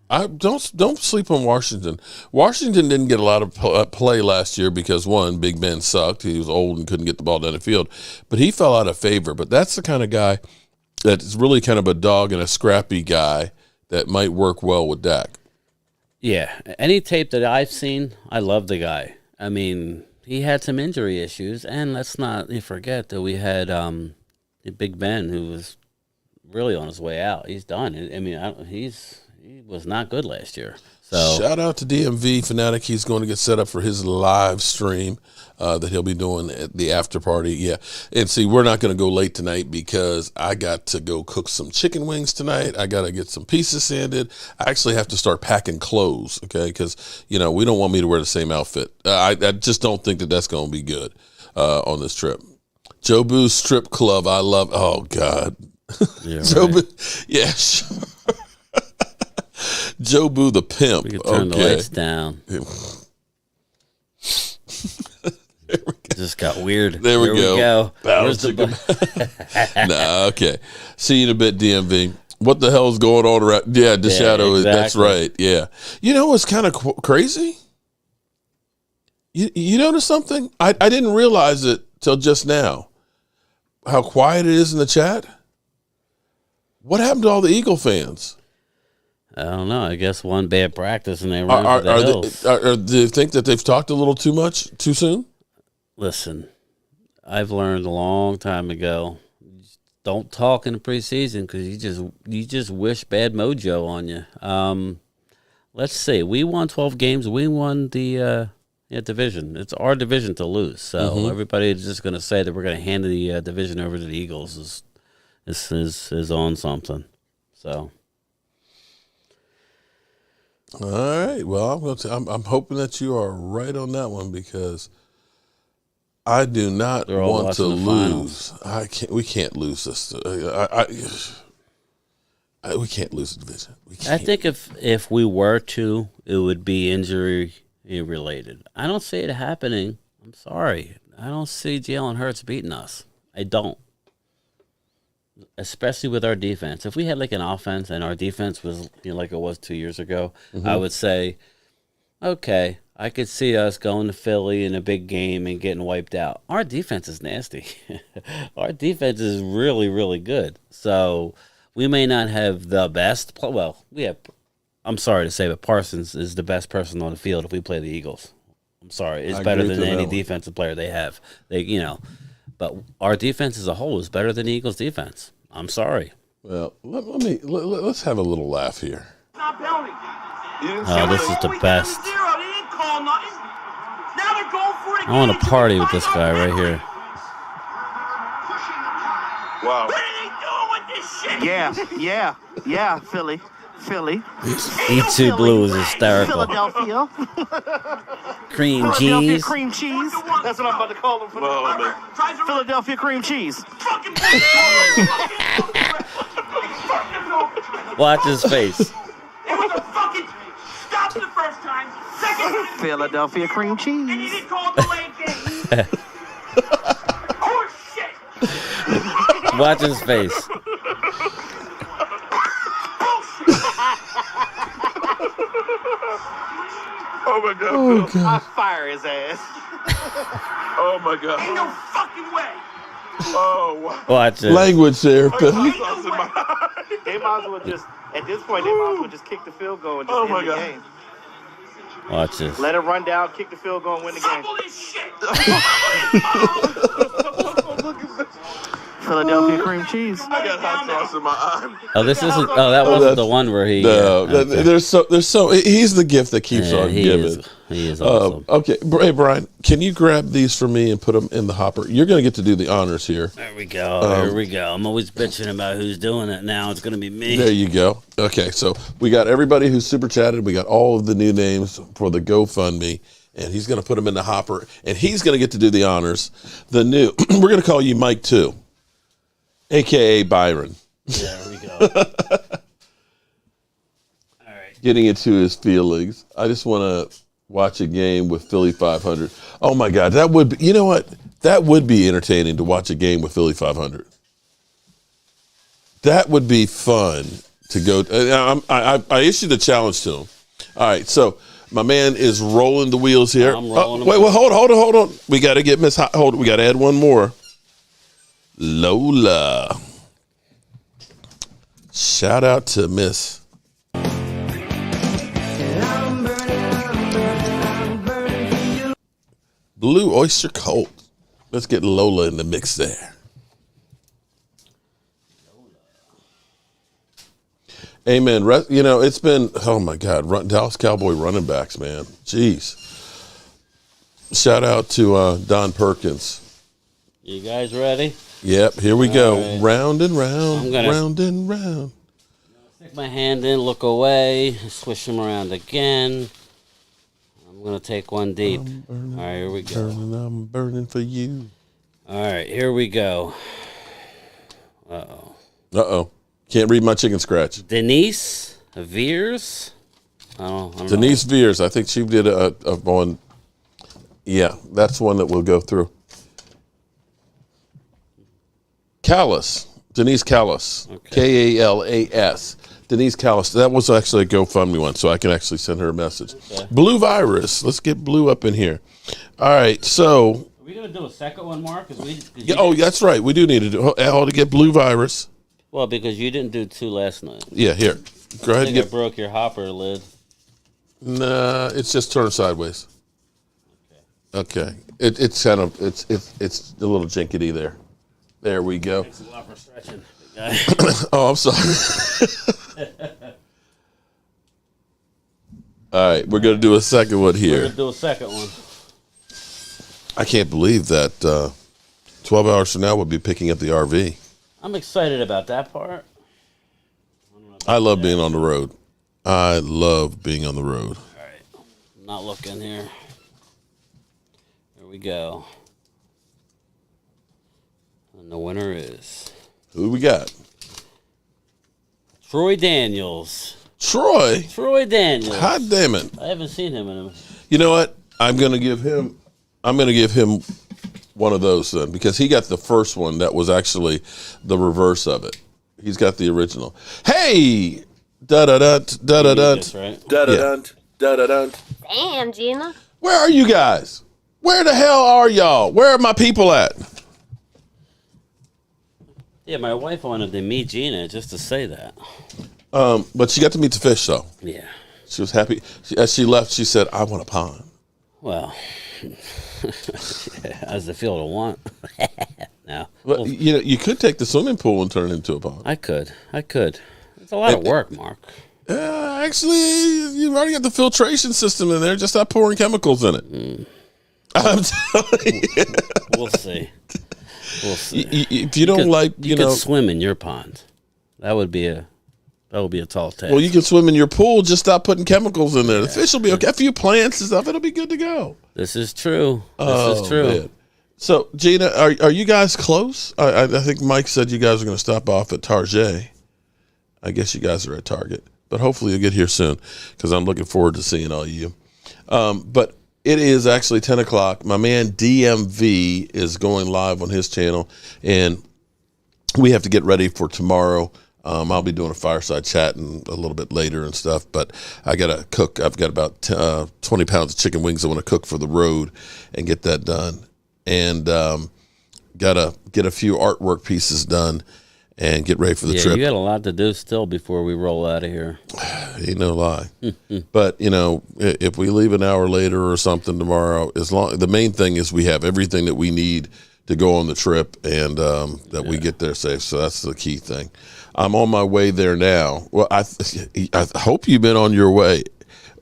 I don't sleep on Washington. Washington didn't get a lot of play last year because, one, Big Ben sucked. He was old and couldn't get the ball down the field. But he fell out of favor. But that's the kind of guy that's really kind of a dog and a scrappy guy that might work well with Dak. Yeah, any tape that I've seen, I love the guy. I mean, he had some injury issues, and let's not forget that we had Big Ben, who was really on his way out. He's done. I mean, he was not good last year. So shout out to DMV Fanatic. He's going to get set up for his live stream that he'll be doing at the after party. Yeah. And see, we're not going to go late tonight because I got to go cook some chicken wings tonight. I got to get some pieces sanded. I actually have to start packing clothes, okay, because, we don't want me to wear the same outfit. I just don't think that that's going to be good on this trip. Jobu's Strip Club. I love, oh, God. yeah, Jobu, right. yeah, sure. Jobu the pimp. We could turn the lights down. It just got weird. There we go. Where's the Nah, okay. See you in a bit, DMV. What the hell is going on around? Yeah, DeShadow is. That's exactly. right. Yeah. You know what's kind of crazy? You notice something? I didn't realize it till just now. How quiet it is in the chat. What happened to all the Eagle fans? I don't know. I guess one bad practice and they ran for the hills. Do you think that they've talked a little too much too soon? Listen, I've learned a long time ago. Don't talk in the preseason because you just wish bad mojo on you. Let's see. We won 12 games. We won the division. It's our division to lose. So everybody is just going to say that we're going to hand the division over to the Eagles is on something. So. All right. Well, I'm hoping that you are right on that one because I do not want to lose. We can't lose this. We can't lose the division. I think if we were to, it would be injury related. I don't see it happening. I'm sorry. I don't see Jalen Hurts beating us. I don't. Especially with our defense. If we had like an offense and our defense was like it was 2 years ago, I would say, okay, I could see us going to Philly in a big game and getting wiped out. Our defense is nasty. Our defense is really, really good. So we may not have the best. Well, we have. I'm sorry to say, but Parsons is the best person on the field if we play the Eagles. I'm sorry, it's better than any defensive player they have. But our defense as a whole is better than the Eagles' defense. I'm sorry. Well, let's have a little laugh here. Oh, this is the best. I want to party with this guy right here. Wow. What are they doing with this shit? Yeah, Philly. E2 Blue is hysterical. Philadelphia. Cream cheese. Cream cheese. That's what I'm about to call them. Philadelphia cream cheese. Watch his face. It was a fucking stop the first time. Second time. Philadelphia cream cheese. And you didn't call the late game. Horse shit. Watch his face. Oh my God. I fire his ass. Oh my God. Ain't no fucking way. Oh wow. Watch it. Language there, Phil. Ain't no way. They might as well just, at this point, they might as well just kick the field goal and just Oh, my end the God. game. Watch this. Let it run down, kick the field goal, and win the game. Philadelphia cream cheese. I got hot sauce in my eye. Oh, this isn't. Oh, that wasn't the one where he. No, okay. there's so. He's the gift that keeps on he giving. He is awesome. Okay, hey Brian, can you grab these for me and put them in the hopper? You're going to get to do the honors here. There we go. Here we go. I'm always bitching about who's doing it now. It's going to be me. There you go. Okay, so we got everybody who's super chatted. We got all of the new names for the GoFundMe, and he's going to put them in the hopper, and he's going to get to do the honors. The new, we're going to call you Mike 2, a.k.a. Byron. There we go. All right. Getting into his feelings. I just want to watch a game with Philly 500. Oh, my God. That would be, you know what? That would be entertaining to watch a game with Philly 500. That would be fun to go. I issued a challenge to him. All right, so my man is rolling the wheels here. I'm rolling them. Wait, hold on. We got to get Miss Hot. We got to add one more. Lola. Shout out to Miss. Blue Oyster Cult. Let's get Lola in the mix there. Amen. You know, it's been, oh my God, Dallas Cowboy running backs, man. Jeez. Shout out to Don Perkins. You guys ready? Yep, here we go. right. Round and round, I'm gonna- round and round. Stick my hand in, look away, swish them around again. I'm going to take one deep. All right, here we go. I'm burning for you. All right, here we go. Uh-oh. Uh-oh. Can't read my chicken scratch. Denise Veers. I don't Denise Veers. I think she did a one. Yeah, that's one that we'll go through. Callis. Denise Callis. Okay. Kalas. Denise Callis. That was actually a GoFundMe one, so I can actually send her a message. Okay. Blue Virus. Let's get Blue up in here. All right, so. Are we going to do a second one, Mark? Yeah, oh, that's right. We do need to do all to get Blue Virus. Well, because you didn't do two last night. Yeah, here. Go I ahead and think I get. broke your hopper lid. Nah, it's just turned sideways. Okay. It's kind of it's a little jinkety there. There we go. Thanks a lot for stretching. Oh, I'm sorry. All right, we're gonna do a second one We're here. going to do a second one. I can't believe that 12 hours from now we'll be picking up the RV. I'm excited about that part. I love being on the road. I love being on the road. All right. I'm not looking here. Here we go. And the winner is Who we got? Troy Daniels. Troy. Troy Daniels. Hot damn it. I haven't seen him in a... You know what? I'm gonna give him one of those then, because he got the first one that was actually the reverse of it. He's got the original. Hey! Da da da da da da This, right? da da da da da. Damn, Gina. Where are you guys? Where the hell are y'all? Where are my people at? Yeah, my wife wanted to meet Gina just to say that. But she got to meet the fish though. Yeah. She was happy. As she left, she said, "I want a pond." Well, how's it feel to want? No. But you know, you could take the swimming pool and turn it into a pond. I could. It's a lot of work, Mark. Actually, you've already got the filtration system in there. Just stop pouring chemicals in it. I'm telling you. We'll see. We'll see. If you don't like, you know, could swim in your pond. That would be a tall task. well, you can swim in your pool. Just stop putting chemicals in there. The fish will be okay. A few plants and stuff, it'll be good to go. This is true. This is true. Man. So, Gina, are you guys close? I think Mike said you guys are going to stop off at Target. I guess you guys are at Target, but hopefully you'll get here soon because I'm looking forward to seeing all of you. But it is actually 10 o'clock. My man DMV is going live on his channel, and we have to get ready for tomorrow. I'll be doing a fireside chat and a little bit later and stuff, but I got to cook. I've got about 20 pounds of chicken wings I want to cook for the road and get that done. And got to get a few artwork pieces done and get ready for the trip. You got a lot to do still before we roll out of here. Ain't no lie. But, if we leave an hour later or something tomorrow, the main thing is we have everything that we need to go on the trip and that we get there safe. So that's the key thing. I'm on my way there now. Well, I hope you've been on your way.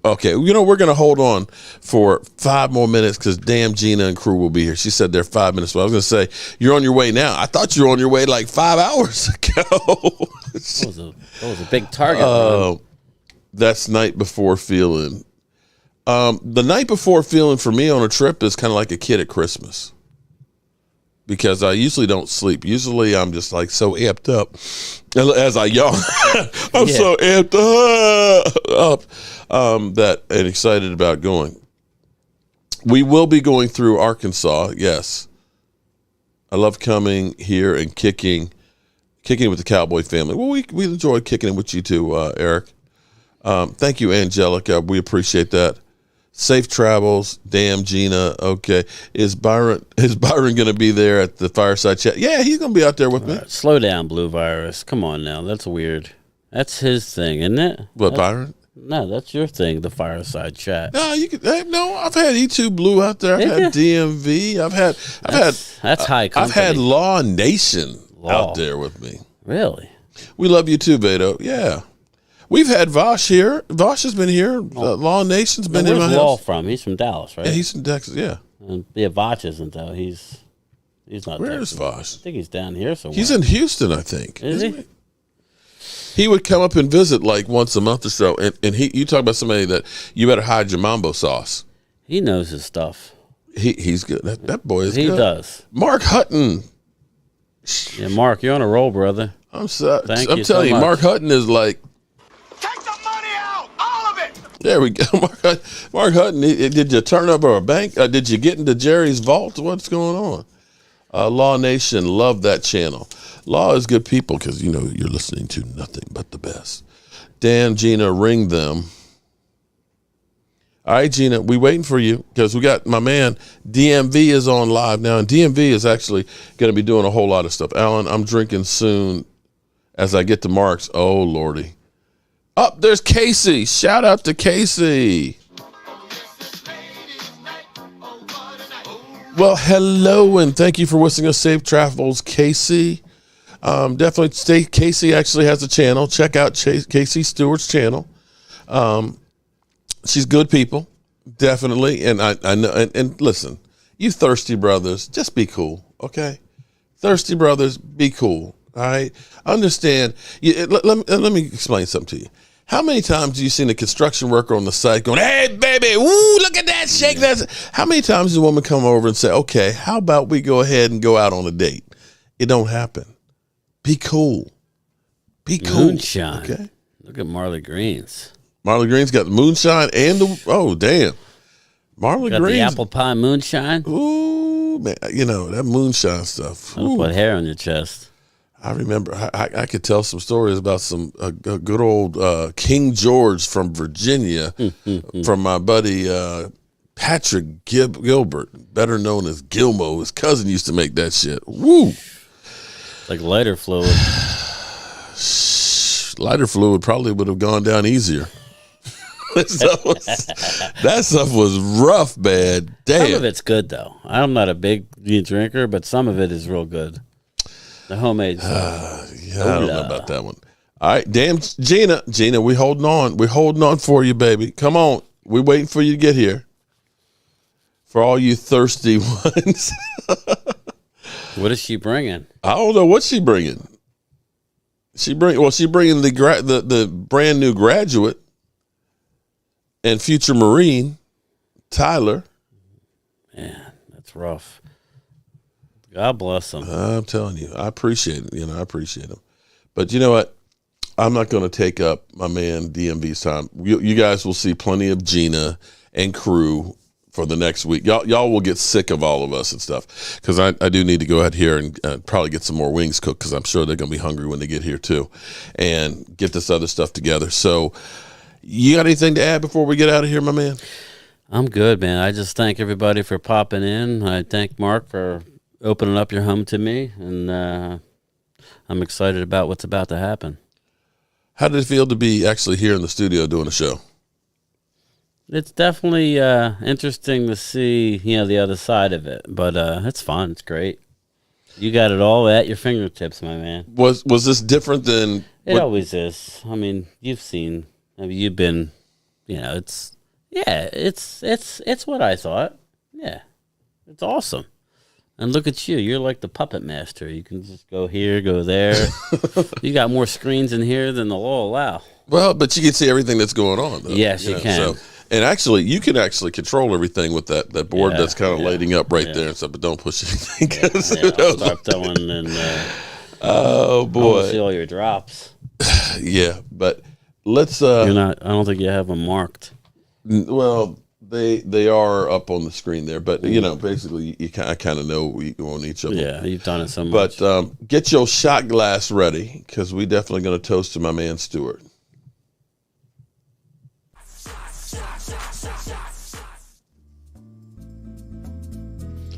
Okay, we're going to hold on for 5 more minutes because damn Gina and crew will be here. She said they're 5 minutes. So I was going to say, you're on your way now. I thought you were on your way like 5 hours ago. That was a big target. That's night before feeling. The night before feeling for me on a trip is kind of like a kid at Christmas. Because I usually don't sleep. Usually I'm just like so amped up as I yawn. I'm so amped up that and excited about going. We will be going through Arkansas. Yes, I love coming here and kicking with the Cowboy family. Well, we enjoy kicking it with you too, Eric. Thank you, Angelica. We appreciate that. Safe travels, damn Gina. Okay, is Byron going to be there at the fireside chat? Yeah, he's going to be out there with me. Right, slow down, Blue Virus. Come on now, that's weird. That's his thing, isn't it? Byron? No, that's your thing. The fireside chat. No, I've had E2 Blue out there. I've had DMV. That's high company. I've had Law Nation out there with me. Really? We love you too, Beto. Yeah. We've had Vosh here. Vosh has been here. Law Nation's been in my house. Where's Law from? He's from Dallas, right? Yeah, he's from Texas. Yeah. Vosh isn't though. He's not. Where's Texas. Vosh? I think he's down here somewhere. He's in Houston, I think. Is he? He would come up and visit like once a month or so. And you talk about somebody that you better hide your mambo sauce. He knows his stuff. He's good. That boy is good. He does. Mark Hutton. Yeah, Mark, you're on a roll, brother. I'm telling you, Mark Hutton is like. Take the money out, all of it. There we go. Mark Hutton, did you turn up a bank? Did you get into Jerry's vault? What's going on? Law Nation, love that channel. Law is good people because, you're listening to nothing but the best. Dan, Gina, ring them. All right, Gina, we waiting for you because we got my man DMV is on live now, and DMV is actually going to be doing a whole lot of stuff. Alan, I'm drinking soon as I get to Mark's. Oh, Lordy. There's Casey. Shout out to Casey. Well, hello, and thank you for wishing us safe travels, Casey. Definitely Casey actually has a channel. Check out Casey Stewart's channel. She's good people, definitely. And I know, and listen, you thirsty brothers, just be cool, okay? Thirsty brothers, be cool, all right? Understand, let me explain something to you. How many times have you seen a construction worker on the site going, hey, baby, woo, look at that, shake that. How many times does a woman come over and say, okay, how about we go ahead and go out on a date? It don't happen. Be cool. Be cool. Moonshine. Okay. Look at Marley Greens. Marley Green's got the moonshine and damn. Marley Got Green's. the apple pie moonshine. Ooh, man. That moonshine stuff. I'll put hair on your chest. I remember I could tell some stories about some good old King George from Virginia from my buddy Patrick Gilbert, better known as Gilmo. His cousin used to make that shit. Woo. Like lighter fluid. Lighter fluid probably would have gone down easier. That stuff was rough, man. Damn. Some of it's good though. I'm not a big drinker, but some of it is real good. The homemade stuff. I don't know about that one. All right, damn, Gina, we holding on. We're holding on for you, baby. Come on, we're waiting for you to get here. For all you thirsty ones. What is she bringing? I don't know what she bringing. She bringing the brand new graduate and future Marine, Tyler. Man, that's rough. God bless him. I'm telling you, I appreciate it. I appreciate him. But you know what? I'm not going to take up my man DMV's time. You guys will see plenty of Gina and crew for the next week. Y'all will get sick of all of us and stuff, because I do need to go out here and probably get some more wings cooked, because I'm sure they're going to be hungry when they get here too, and get this other stuff together. So you got anything to add before we get out of here, my man? I'm good, man. I just thank everybody for popping in. I thank Mark for opening up your home to me, and I'm excited about what's about to happen. How did it feel to be actually here in the studio doing a show? It's definitely interesting to see, the other side of it, but it's fun. It's great. You got it all at your fingertips, my man. Was this different than? It always is. I mean, you've been, it's what I thought. Yeah, it's awesome. And look at you. You're like the puppet master. You can just go here, go there. You got more screens in here than the law allow. Well, but you can see everything that's going on, though. Yes, you can. So, and actually, you can actually control everything with that board that's kind of lighting up right there and stuff, but don't push anything. I'll start throwing and oh, boy. See all your drops. Yeah, but let's... I don't think you have them marked. Well... They are up on the screen there, but basically I kind of know we on each of them. Yeah, you've done it so much. But get your shot glass ready, because we definitely going to toast to my man Stewart.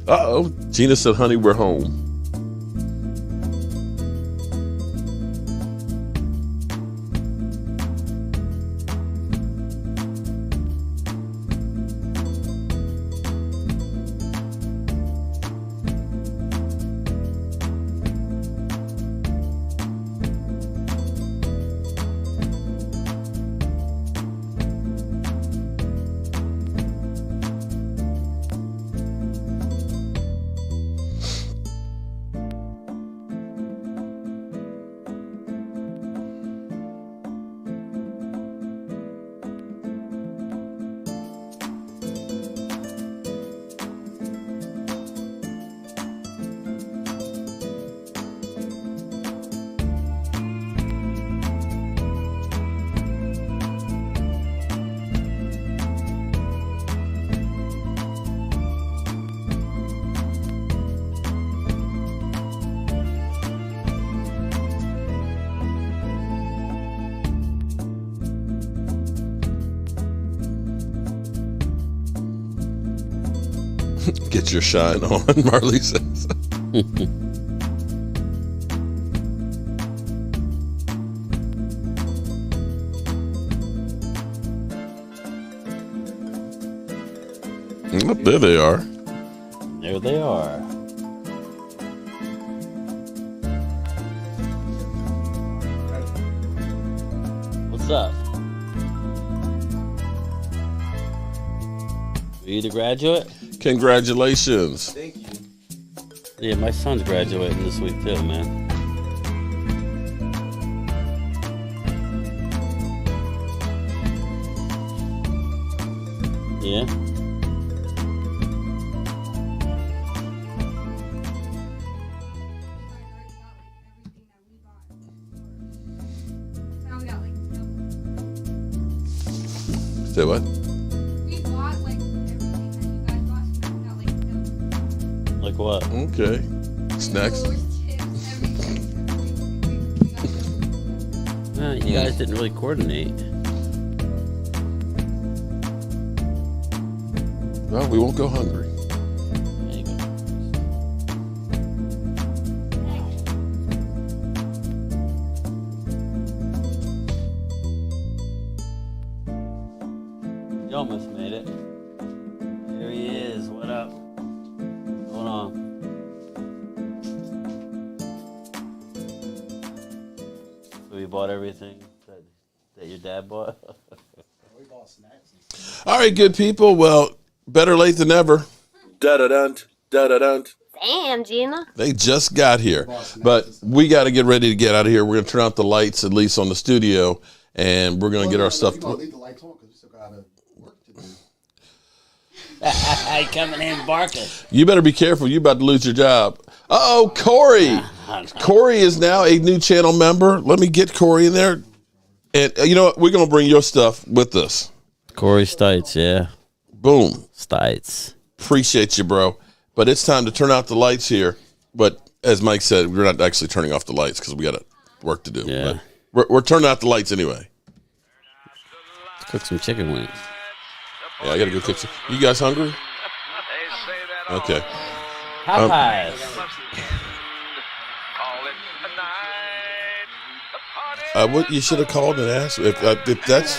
Uh-oh, Gina said, "Honey, we're home." Get your shine on, Marley says. There they are. There they are. What's up? Are you the graduate? Congratulations. Thank you. Yeah, my son's graduating this week too, man. Yeah? Say what? We bought like everything that you guys bought, so we got like no Like what? Okay. Snacks. clothes, chips, everything. You guys didn't really coordinate. Well, we won't go hungry. There you go. You almost made it. Here he is. What up? What's going on? So we bought everything that your dad bought? We bought snacks. All right, good people. Well, better late than never. Da-da-dunt, da-da-dunt. Damn, Gina. They just got here. But we got to get ready to get out of here. We're going to turn out the lights, at least on the studio, and we're going to get our stuff. We're going to leave the lights on because we still got work to do. Coming in barking. You better be careful. You're about to lose your job. Uh-oh, Corey. Corey is now a new channel member. Let me get Corey in there. And you know what? We're going to bring your stuff with us. Corey Stites, yeah. Boom. Stites. Appreciate you, bro. But it's time to turn out the lights here. But as Mike said, we're not actually turning off the lights because we got work to do. Yeah. But we're turning out the lights anyway. Let's cook some chicken wings. Yeah, I got to go cook some. You guys hungry? Okay. Popeyes. What you should have called and asked if that's